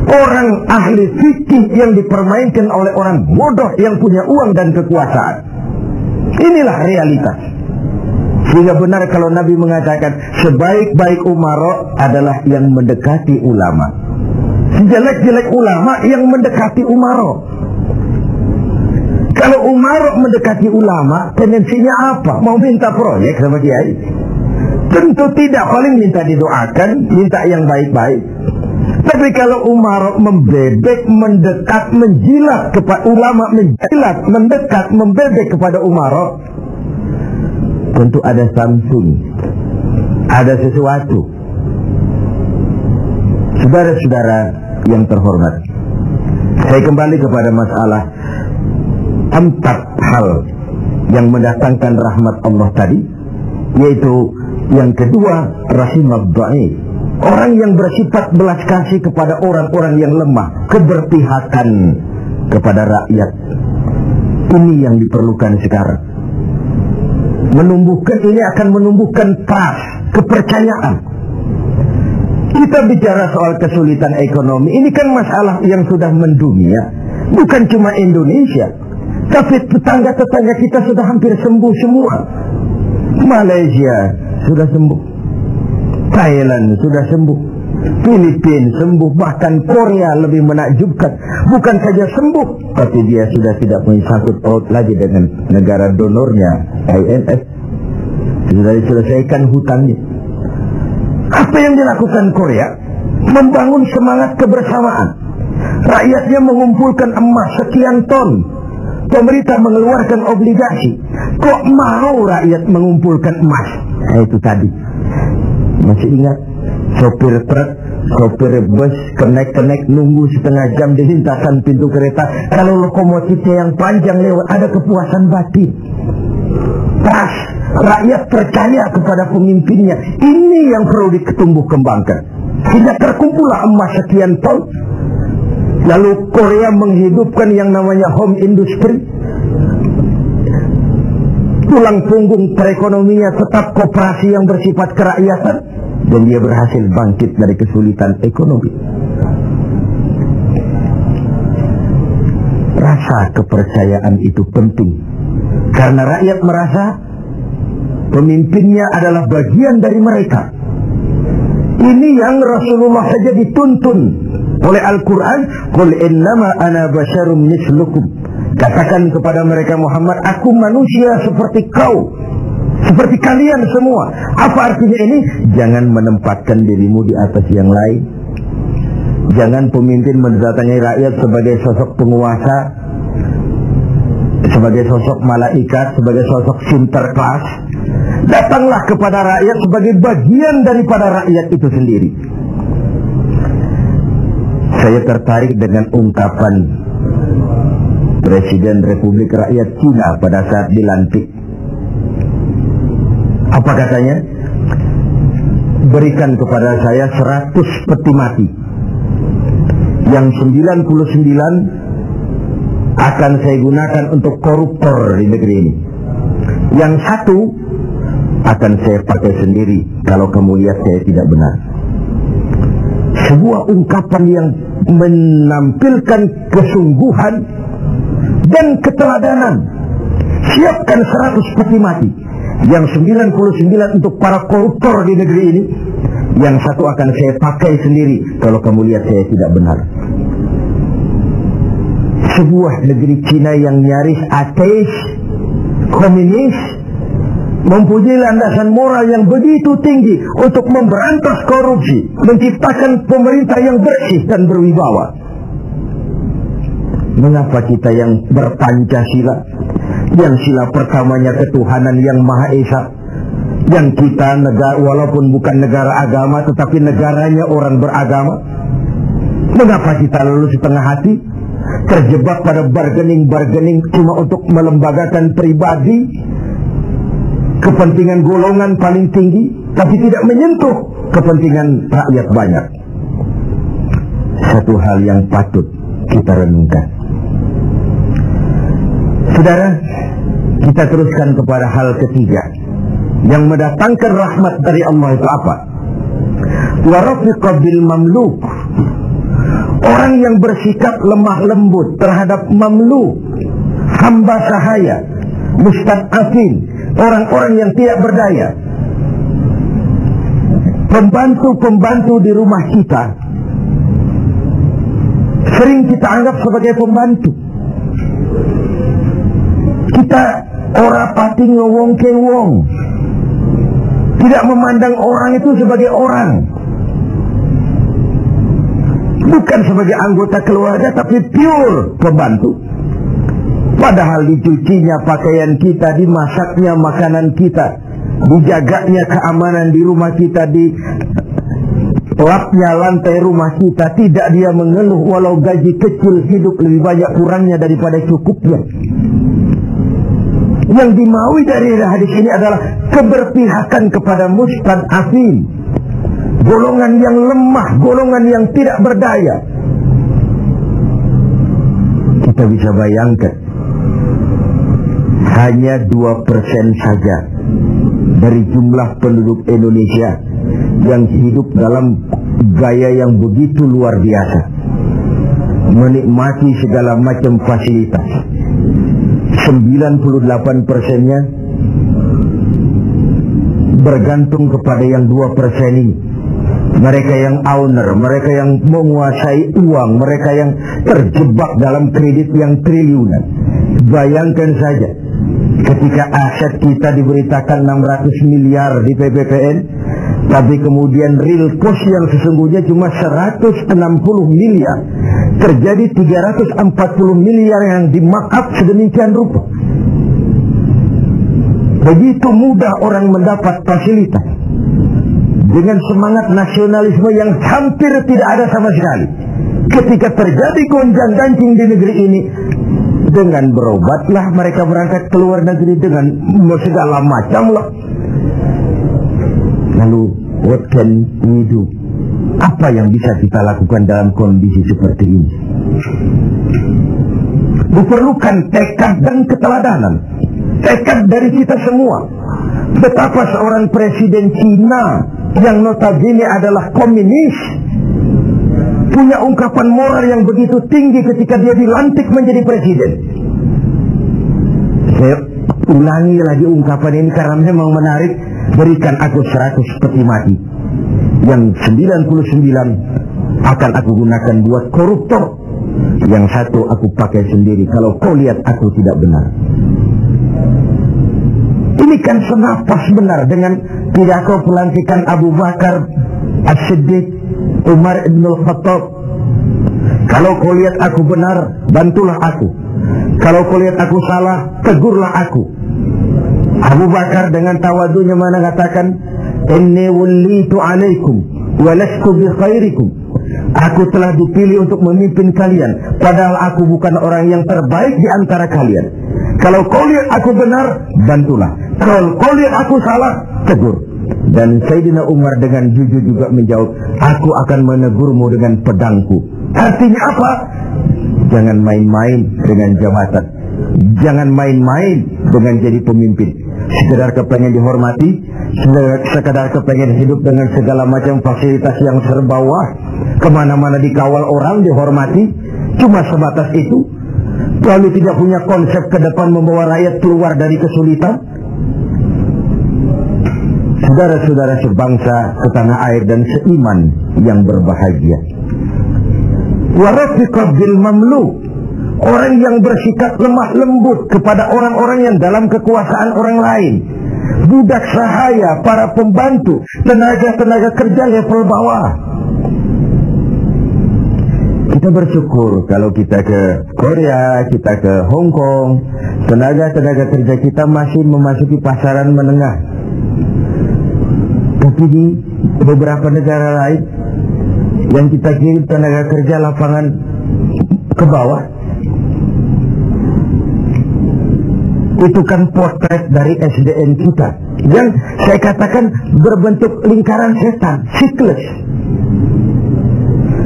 Orang ahli fikih yang dipermainkan oleh orang bodoh yang punya uang dan kekuasaan. Inilah realitas. Sehingga benar kalau Nabi mengatakan sebaik-baik umara adalah yang mendekati ulama. Sejelek-jelek ulama yang mendekati umara. Kalau umara mendekati ulama, tendensinya apa? Mau minta proyek sama kiai? Tentu tidak, paling minta didoakan, minta yang baik-baik. Tapi kalau umara membebek, mendekat, menjilat kepada ulama, menjilat, mendekat, membebek kepada umara, tentu ada something, ada sesuatu. Saudara-saudara yang terhormat, saya kembali kepada masalah 4 hal yang mendatangkan rahmat Allah tadi, yaitu yang kedua, rahimad dhaif, orang yang bersifat belas kasih kepada orang-orang yang lemah, keberpihakan kepada rakyat. Ini yang diperlukan sekarang. Ini akan menumbuhkan trust, kepercayaan. Kita bicara soal kesulitan ekonomi, ini kan masalah yang sudah mendunia, bukan cuma Indonesia, tapi tetangga-tetangga kita sudah hampir sembuh semua. Malaysia sudah sembuh, Thailand sudah sembuh, Filipina sembuh, bahkan Korea lebih menakjubkan. Bukan saja sembuh, tapi dia sudah tidak punya sangkut paut lagi dengan negara donornya IMF. Sudah diselesaikan hutangnya. Apa yang dilakukan Korea? Membangun semangat kebersamaan. Rakyatnya mengumpulkan emas sekian ton. Pemerintah mengeluarkan obligasi. Kok mau rakyat mengumpulkan emas? Nah, itu tadi. Masih ingat? Sopir truk, sopir bus, kenek-kenek nunggu setengah jam di lintasan pintu kereta. Kalau lokomotifnya yang panjang lewat, ada kepuasan batin. Pas rakyat percaya kepada pemimpinnya. Ini yang perlu ditumbuh kembangkan. Tidak terkumpullah emas sekian ton. Lalu Korea menghidupkan yang namanya home industry. Tulang punggung perekonomiannya tetap koperasi yang bersifat kerakyatan. Dan dia berhasil bangkit dari kesulitan ekonomi. Rasa kepercayaan itu penting. Karena rakyat merasa pemimpinnya adalah bagian dari mereka. Ini yang Rasulullah saja dituntun oleh Al-Quran. Qul innama ana basyarum mislukum. Katakan kepada mereka Muhammad, aku manusia seperti kau, seperti kalian semua. Apa artinya ini? Jangan menempatkan dirimu di atas yang lain. Jangan pemimpin mendatangi rakyat sebagai sosok penguasa, sebagai sosok malaikat, sebagai sosok sinterklas. Datanglah kepada rakyat sebagai bagian daripada rakyat itu sendiri. Saya tertarik dengan ungkapan Presiden Republik Rakyat Cina pada saat dilantik. Apa katanya? Berikan kepada saya 100 peti mati. Yang 99 akan saya gunakan untuk koruptor di negeri ini. Yang 1 akan saya pakai sendiri kalau kamu lihat saya tidak benar. Sebuah ungkapan yang menampilkan kesungguhan dan keteladanan. Siapkan 100 peti mati. Yang 99 untuk para koruptor di negeri ini. Yang 1 akan saya pakai sendiri kalau kamu lihat saya tidak benar. Sebuah negeri Cina yang nyaris ateis, komunis, mempunyai landasan moral yang begitu tinggi untuk memberantas korupsi, menciptakan pemerintah yang bersih dan berwibawa. Mengapa kita yang berpancasila, yang sila pertamanya ketuhanan yang Maha Esa, yang kita negara walaupun bukan negara agama tetapi negaranya orang beragama, mengapa kita lalu setengah hati terjebak pada bargaining cuma untuk melembagakan pribadi, kepentingan golongan paling tinggi, tapi tidak menyentuh kepentingan rakyat banyak? Satu hal yang patut kita renungkan. Saudara, kita teruskan kepada hal ketiga yang mendatangkan rahmat dari Allah itu apa? Wa rafiqa bil mamluk. Orang yang bersikap lemah lembut terhadap mamluk, hamba sahaya, mustad'afin, orang-orang yang tidak berdaya. Pembantu-pembantu di rumah kita sering kita anggap sebagai pembantu. Kita ora pati ngowong ke wong, tidak memandang orang itu sebagai orang, bukan sebagai anggota keluarga, tapi pure pembantu. Padahal dicucinya pakaian kita, dimasaknya makanan kita, dijaganya keamanan di rumah kita, di lapnya lantai rumah kita, tidak dia mengeluh walau gaji kecil, hidup lebih banyak kurangnya daripada cukupnya. Yang dimaui dari hadis ini adalah keberpihakan kepada mustad'afin, golongan yang lemah, golongan yang tidak berdaya. Kita bisa bayangkan, hanya 2% saja dari jumlah penduduk Indonesia yang hidup dalam gaya yang begitu luar biasa, menikmati segala macam fasilitas. 98%-nya bergantung kepada yang 2% ini. Mereka yang owner, mereka yang menguasai uang, mereka yang terjebak dalam kredit yang triliunan. Bayangkan saja, ketika aset kita diberitakan 600 miliar di PPPN, tapi kemudian real cost yang sesungguhnya cuma 160 miliar, terjadi 340 miliar yang di-markup sedemikian rupa. Begitu mudah orang mendapat fasilitas dengan semangat nasionalisme yang hampir tidak ada sama sekali. Ketika terjadi gonjang-ganjing di negeri ini, dengan berobatlah mereka berangkat ke luar negeri dengan segala macam lah. Lalu what can we do? Apa yang bisa kita lakukan dalam kondisi seperti ini? Diperlukan tekad dan keteladanan, tekad dari kita semua. Betapa seorang presiden Cina yang notabene adalah komunis punya ungkapan moral yang begitu tinggi ketika dia dilantik menjadi presiden. Saya ulangi lagi ungkapan ini karena memang menarik. Berikan aku 100 peti mati, yang 99 akan aku gunakan buat koruptor, yang satu aku pakai sendiri kalau kau lihat aku tidak benar. Ini kan senapas benar dengan pidato pelantikan Abu Bakar As-Siddiq, Umar Ibn Al-Khattab. Kalau kau lihat aku benar, bantulah aku. Kalau kau lihat aku salah, tegurlah aku. Abu Bakar dengan tawadunya mengatakan, inni wallitu alaikum wa lastu bi khairikum. Aku telah dipilih untuk memimpin kalian, padahal aku bukan orang yang terbaik di antara kalian. Kalau kau lihat aku benar, bantulah. Kalau kau lihat aku salah, tegur. Dan Sayyidina Umar dengan jujur juga menjawab, aku akan menegurmu dengan pedangku. Artinya apa? Jangan main-main dengan jabatan, jangan main-main dengan jadi pemimpin. Sekedar kepengen dihormati, sekedar kepengen hidup dengan segala macam fasilitas yang serba wah, kemana-mana dikawal orang, dihormati, cuma sebatas itu. Lalu tidak punya konsep ke depan membawa rakyat keluar dari kesulitan. Saudara-saudara sebangsa, setanah air dan seiman yang berbahagia. Warafiqah bil mamlu, orang yang bersikap lemah lembut kepada orang-orang yang dalam kekuasaan orang lain. Budak sahaya, para pembantu, tenaga-tenaga kerja level bawah. Kita bersyukur kalau kita ke Korea, kita ke Hong Kong, tenaga-tenaga kerja kita masih memasuki pasaran menengah. Tapi di beberapa negara lain yang kita kirim tenaga kerja lapangan ke bawah, itu kan potret dari SDM kita yang saya katakan berbentuk lingkaran setan, siklus.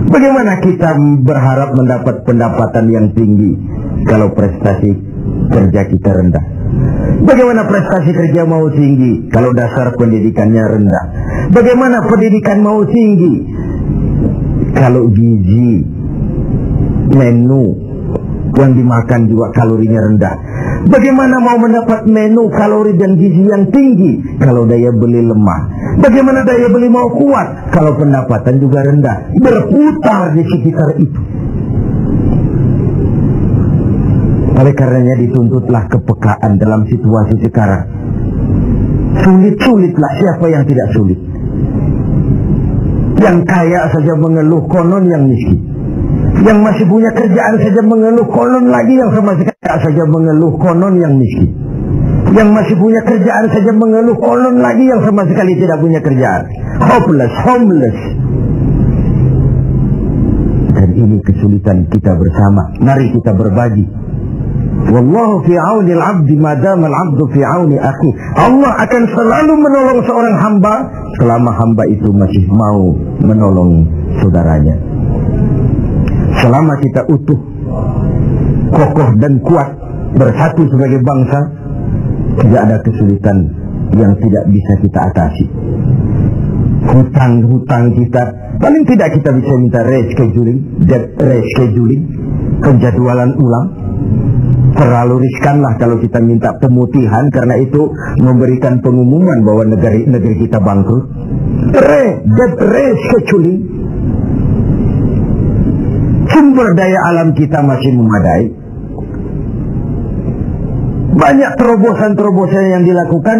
Bagaimana kita berharap mendapat pendapatan yang tinggi kalau prestasi kerja kita rendah? Bagaimana prestasi kerja mau tinggi kalau dasar pendidikannya rendah? Bagaimana pendidikan mau tinggi kalau gizi, menu, yang dimakan juga kalorinya rendah. Bagaimana mau mendapat menu kalori dan gizi yang tinggi kalau daya beli lemah? Bagaimana daya beli mau kuat kalau pendapatan juga rendah? Berputar di sekitar itu. Oleh karenanya dituntutlah kepekaan dalam situasi sekarang. Sulit-sulitlah, siapa yang tidak sulit? Yang kaya saja mengeluh, konon yang miskin. Yang masih punya kerjaan saja mengeluh, konon lagi yang sama sekali saja mengeluh, konon yang miskin. Yang masih punya kerjaan saja mengeluh, konon lagi yang sama sekali tidak punya kerjaan. Hopeless, homeless. Dan ini kesulitan kita bersama. Mari kita berbagi. Wallahu fi auni al-'abdi madama al-'abdu fi auni akhi. Allah akan selalu menolong seorang hamba selama hamba itu masih mau menolong saudaranya. Selama kita utuh, kokoh dan kuat, bersatu sebagai bangsa, tidak ada kesulitan yang tidak bisa kita atasi. Hutang-hutang kita, paling tidak kita bisa minta rescheduling, debt rescheduling, penjadwalan ulang. Terlalu riskanlah kalau kita minta pemutihan, karena itu memberikan pengumuman bahwa negeri kita bangkrut. Debt rescheduling. Sumber daya alam kita masih memadai. Banyak terobosan-terobosan yang dilakukan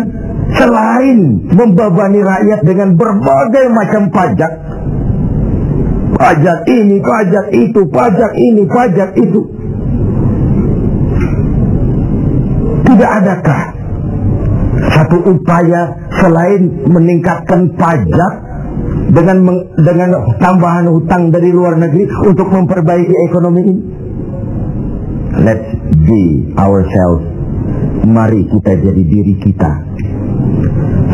selain membebani rakyat dengan berbagai macam pajak. Pajak ini, pajak itu, pajak ini, pajak itu. Tidak adakah satu upaya selain meningkatkan pajak dengan tambahan hutang dari luar negeri untuk memperbaiki ekonomi ini? Let's be ourselves. Mari kita jadi diri kita.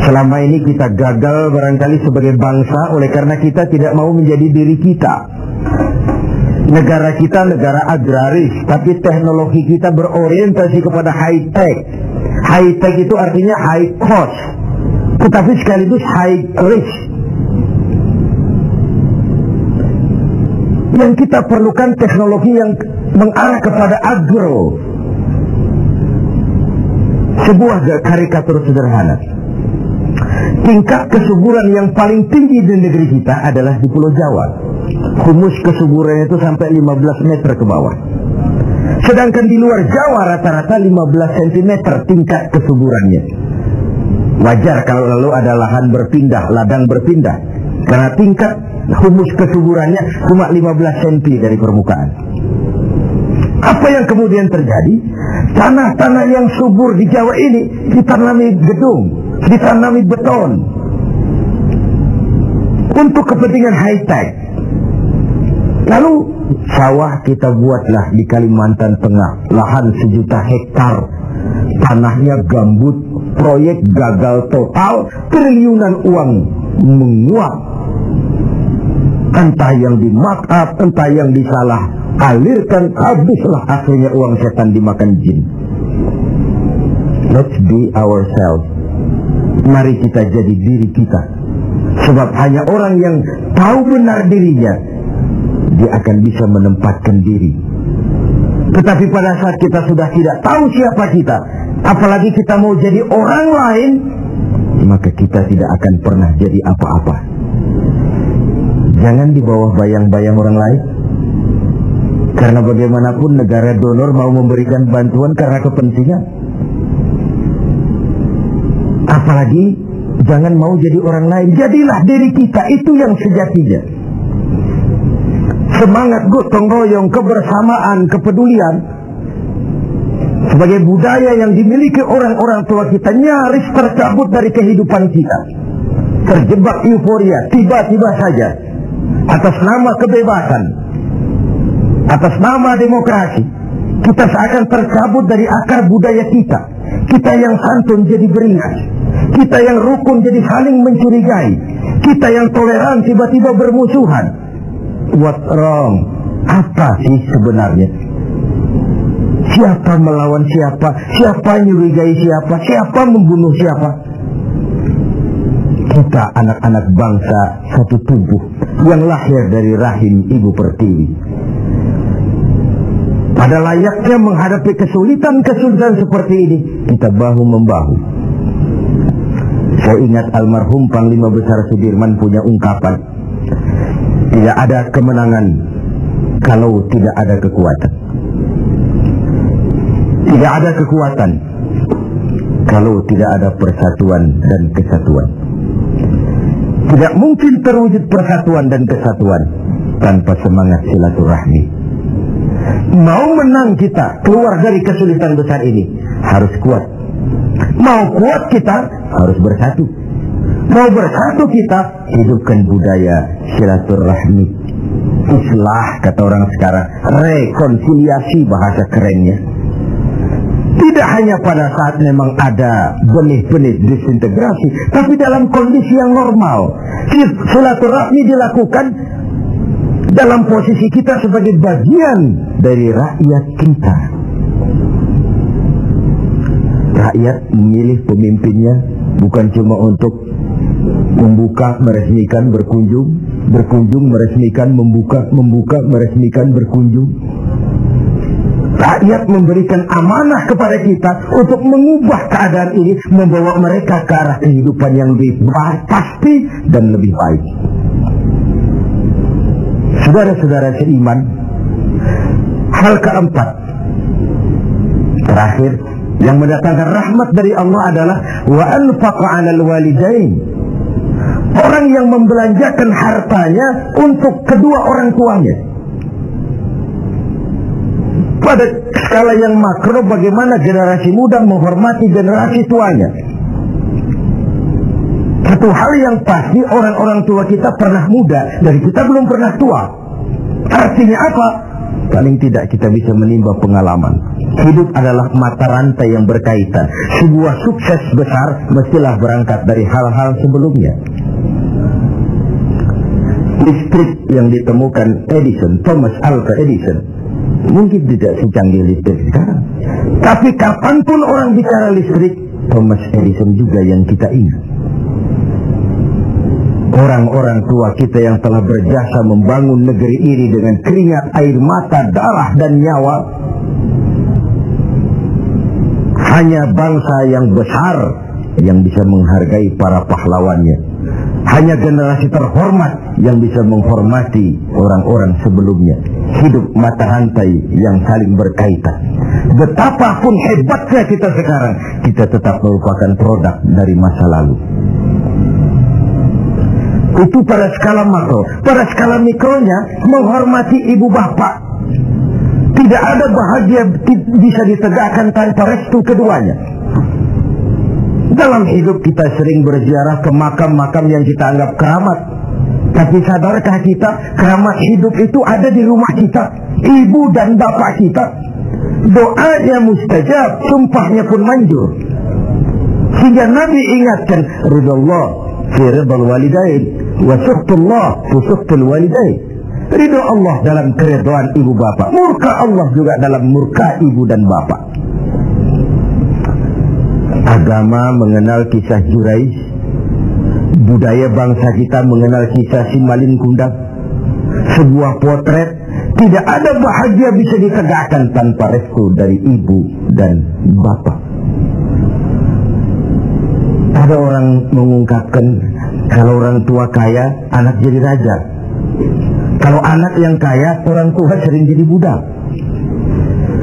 Selama ini kita gagal barangkali sebagai bangsa oleh karena kita tidak mau menjadi diri kita. Negara kita negara agraris, tapi teknologi kita berorientasi kepada high tech. High tech itu artinya high cost, tetapi sekaligus high risk. Yang kita perlukan teknologi yang mengarah kepada agro. Sebuah karikatur sederhana. Tingkat kesuburan yang paling tinggi di negeri kita adalah di Pulau Jawa. Humus kesuburannya itu sampai 15 meter ke bawah. Sedangkan di luar Jawa rata-rata 15 cm tingkat kesuburannya. Wajar kalau lalu ada lahan berpindah, ladang berpindah, karena tingkat humus kesuburannya cuma 15 cm dari permukaan. Apa yang kemudian terjadi? Tanah-tanah yang subur di Jawa ini ditanami gedung, ditanami beton untuk kepentingan high tech. Lalu sawah kita buatlah di Kalimantan Tengah, lahan 1 juta hektar, tanahnya gambut, proyek gagal total, triliunan uang menguap. Entah yang di mark up, entah yang disalah alirkan, habislah akhirnya uang setan dimakan jin. Let's be ourselves. Mari kita jadi diri kita. Sebab hanya orang yang tahu benar dirinya, dia akan bisa menempatkan diri. Tetapi pada saat kita sudah tidak tahu siapa kita, apalagi kita mau jadi orang lain, maka kita tidak akan pernah jadi apa-apa. Jangan di bawah bayang-bayang orang lain. Karena bagaimanapun negara donor mau memberikan bantuan karena kepentingan. Apalagi jangan mau jadi orang lain. Jadilah diri kita, itu yang sejatinya. Semangat gotong royong, kebersamaan, kepedulian sebagai budaya yang dimiliki orang-orang tua kita nyaris tercabut dari kehidupan kita. Terjebak euforia tiba-tiba saja atas nama kebebasan, atas nama demokrasi. Kita seakan tercabut dari akar budaya kita. Kita yang santun jadi beringas, kita yang rukun jadi saling mencurigai, kita yang toleran tiba-tiba bermusuhan. What wrong? Apa sih sebenarnya? Siapa melawan siapa? Siapa nyurigai siapa? Siapa membunuh siapa? Kita anak-anak bangsa satu tubuh yang lahir dari rahim Ibu Pertiwi. Pada layaknya menghadapi kesulitan-kesulitan seperti ini, kita bahu-membahu. Saya ingat almarhum Panglima Besar Sudirman punya ungkapan, tidak ada kemenangan kalau tidak ada kekuatan. Tidak ada kekuatan kalau tidak ada persatuan dan kesatuan. Tidak mungkin terwujud persatuan dan kesatuan tanpa semangat silaturahmi. Mau menang kita keluar dari kesulitan besar ini, harus kuat. Mau kuat kita harus bersatu. Mau bersatu kita, hidupkan budaya silaturahmi. Islah kata orang sekarang, rekonsiliasi bahasa kerennya. Tidak hanya pada saat memang ada benih-benih disintegrasi, tapi dalam kondisi yang normal. Silaturahmi dilakukan dalam posisi kita sebagai bagian dari rakyat kita. Rakyat memilih pemimpinnya bukan cuma untuk membuka, meresmikan, berkunjung, meresmikan, membuka, meresmikan, berkunjung. Rakyat memberikan amanah kepada kita untuk mengubah keadaan ini, membawa mereka ke arah kehidupan yang lebih pasti dan lebih baik. Saudara-saudara seiman, hal keempat, terakhir, yang mendatangkan rahmat dari Allah adalah wa anfaqa 'alal walidain. Orang yang membelanjakan hartanya untuk kedua orang tuanya. Pada skala yang makro, bagaimana generasi muda menghormati generasi tuanya. Satu hal yang pasti, orang-orang tua kita pernah muda dan kita belum pernah tua. Artinya apa? Paling tidak kita bisa menimba pengalaman. Hidup adalah mata rantai yang berkaitan. Sebuah sukses besar mestilah berangkat dari hal-hal sebelumnya. Listrik yang ditemukan Thomas Alva Edison, mungkin tidak secanggih listrik sekarang. Tapi kapanpun orang bicara listrik, Thomas Edison juga yang kita ingat. Orang-orang tua kita yang telah berjasa membangun negeri ini dengan keringat, air mata, darah, dan nyawa. Hanya bangsa yang besar yang bisa menghargai para pahlawannya. Hanya generasi terhormat yang bisa menghormati orang-orang sebelumnya. Hidup mata rantai yang saling berkaitan. Betapapun hebatnya kita sekarang, kita tetap merupakan produk dari masa lalu. Itu pada skala makro. Pada skala mikronya, menghormati ibu bapak. Tidak ada bahagia bisa ditegakkan tanpa restu keduanya. Dalam hidup kita sering berziarah ke makam-makam yang kita anggap keramat. Tapi sadarkah kita, keramat hidup itu ada di rumah kita, ibu dan bapak kita. Doanya mustajab, sumpahnya pun manjur. Sehingga Nabi ingatkan, ridallah fi ridal walidain, wa suhtullah fi suhtul walidain. Ridho Allah dalam keridhaan ibu bapak, murka Allah juga dalam murka ibu dan bapak. Agama mengenal kisah Juraij, budaya bangsa kita mengenal kisah Simalin Kundang. Sebuah potret, tidak ada bahagia bisa ditegakkan tanpa restu dari ibu dan bapak. Ada orang mengungkapkan, kalau orang tua kaya, anak jadi raja. Kalau anak yang kaya, orang tua sering jadi budak.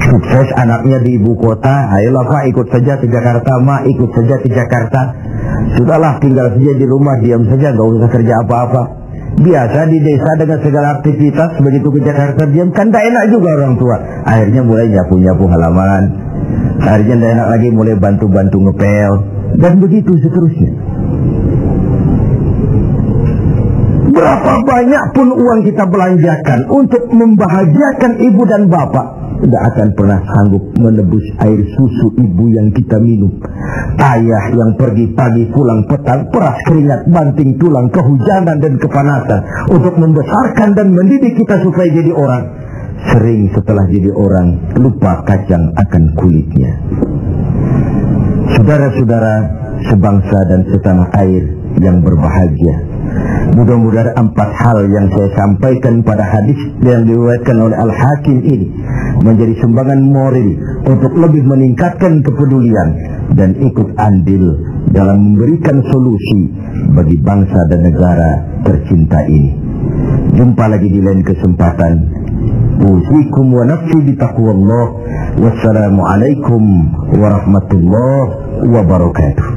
Sukses anaknya di ibu kota, ayolah Pak ikut saja ke Jakarta, Ma ikut saja ke Jakarta. Sudahlah tinggal saja di rumah, diam saja, gak usah kerja apa-apa. Biasa di desa dengan segala aktivitas, begitu ke Jakarta diam, kan tak enak juga orang tua. Akhirnya mulai nyapu-nyapu halaman. Akhirnya tak enak lagi, mulai bantu-bantu ngepel. Dan begitu seterusnya. Berapa banyak pun uang kita belanjakan untuk membahagiakan ibu dan bapak, tidak akan pernah sanggup menebus air susu ibu yang kita minum. Ayah yang pergi pagi pulang petang, peras keringat, banting tulang, kehujanan dan kepanasan untuk membesarkan dan mendidik kita supaya jadi orang. Sering setelah jadi orang, lupa kacang akan kulitnya. Saudara-saudara sebangsa dan setanah air yang berbahagia, Mudah-mudahan 4 hal yang saya sampaikan pada hadis yang diriwayatkan oleh Al-Hakim ini menjadi sumbangan moral untuk lebih meningkatkan kepedulian dan ikut andil dalam memberikan solusi bagi bangsa dan negara tercinta ini. Jumpa lagi di lain kesempatan. Usikum wa nafsi bitaqwallah. Wassalamualaikum warahmatullahi wabarakatuh.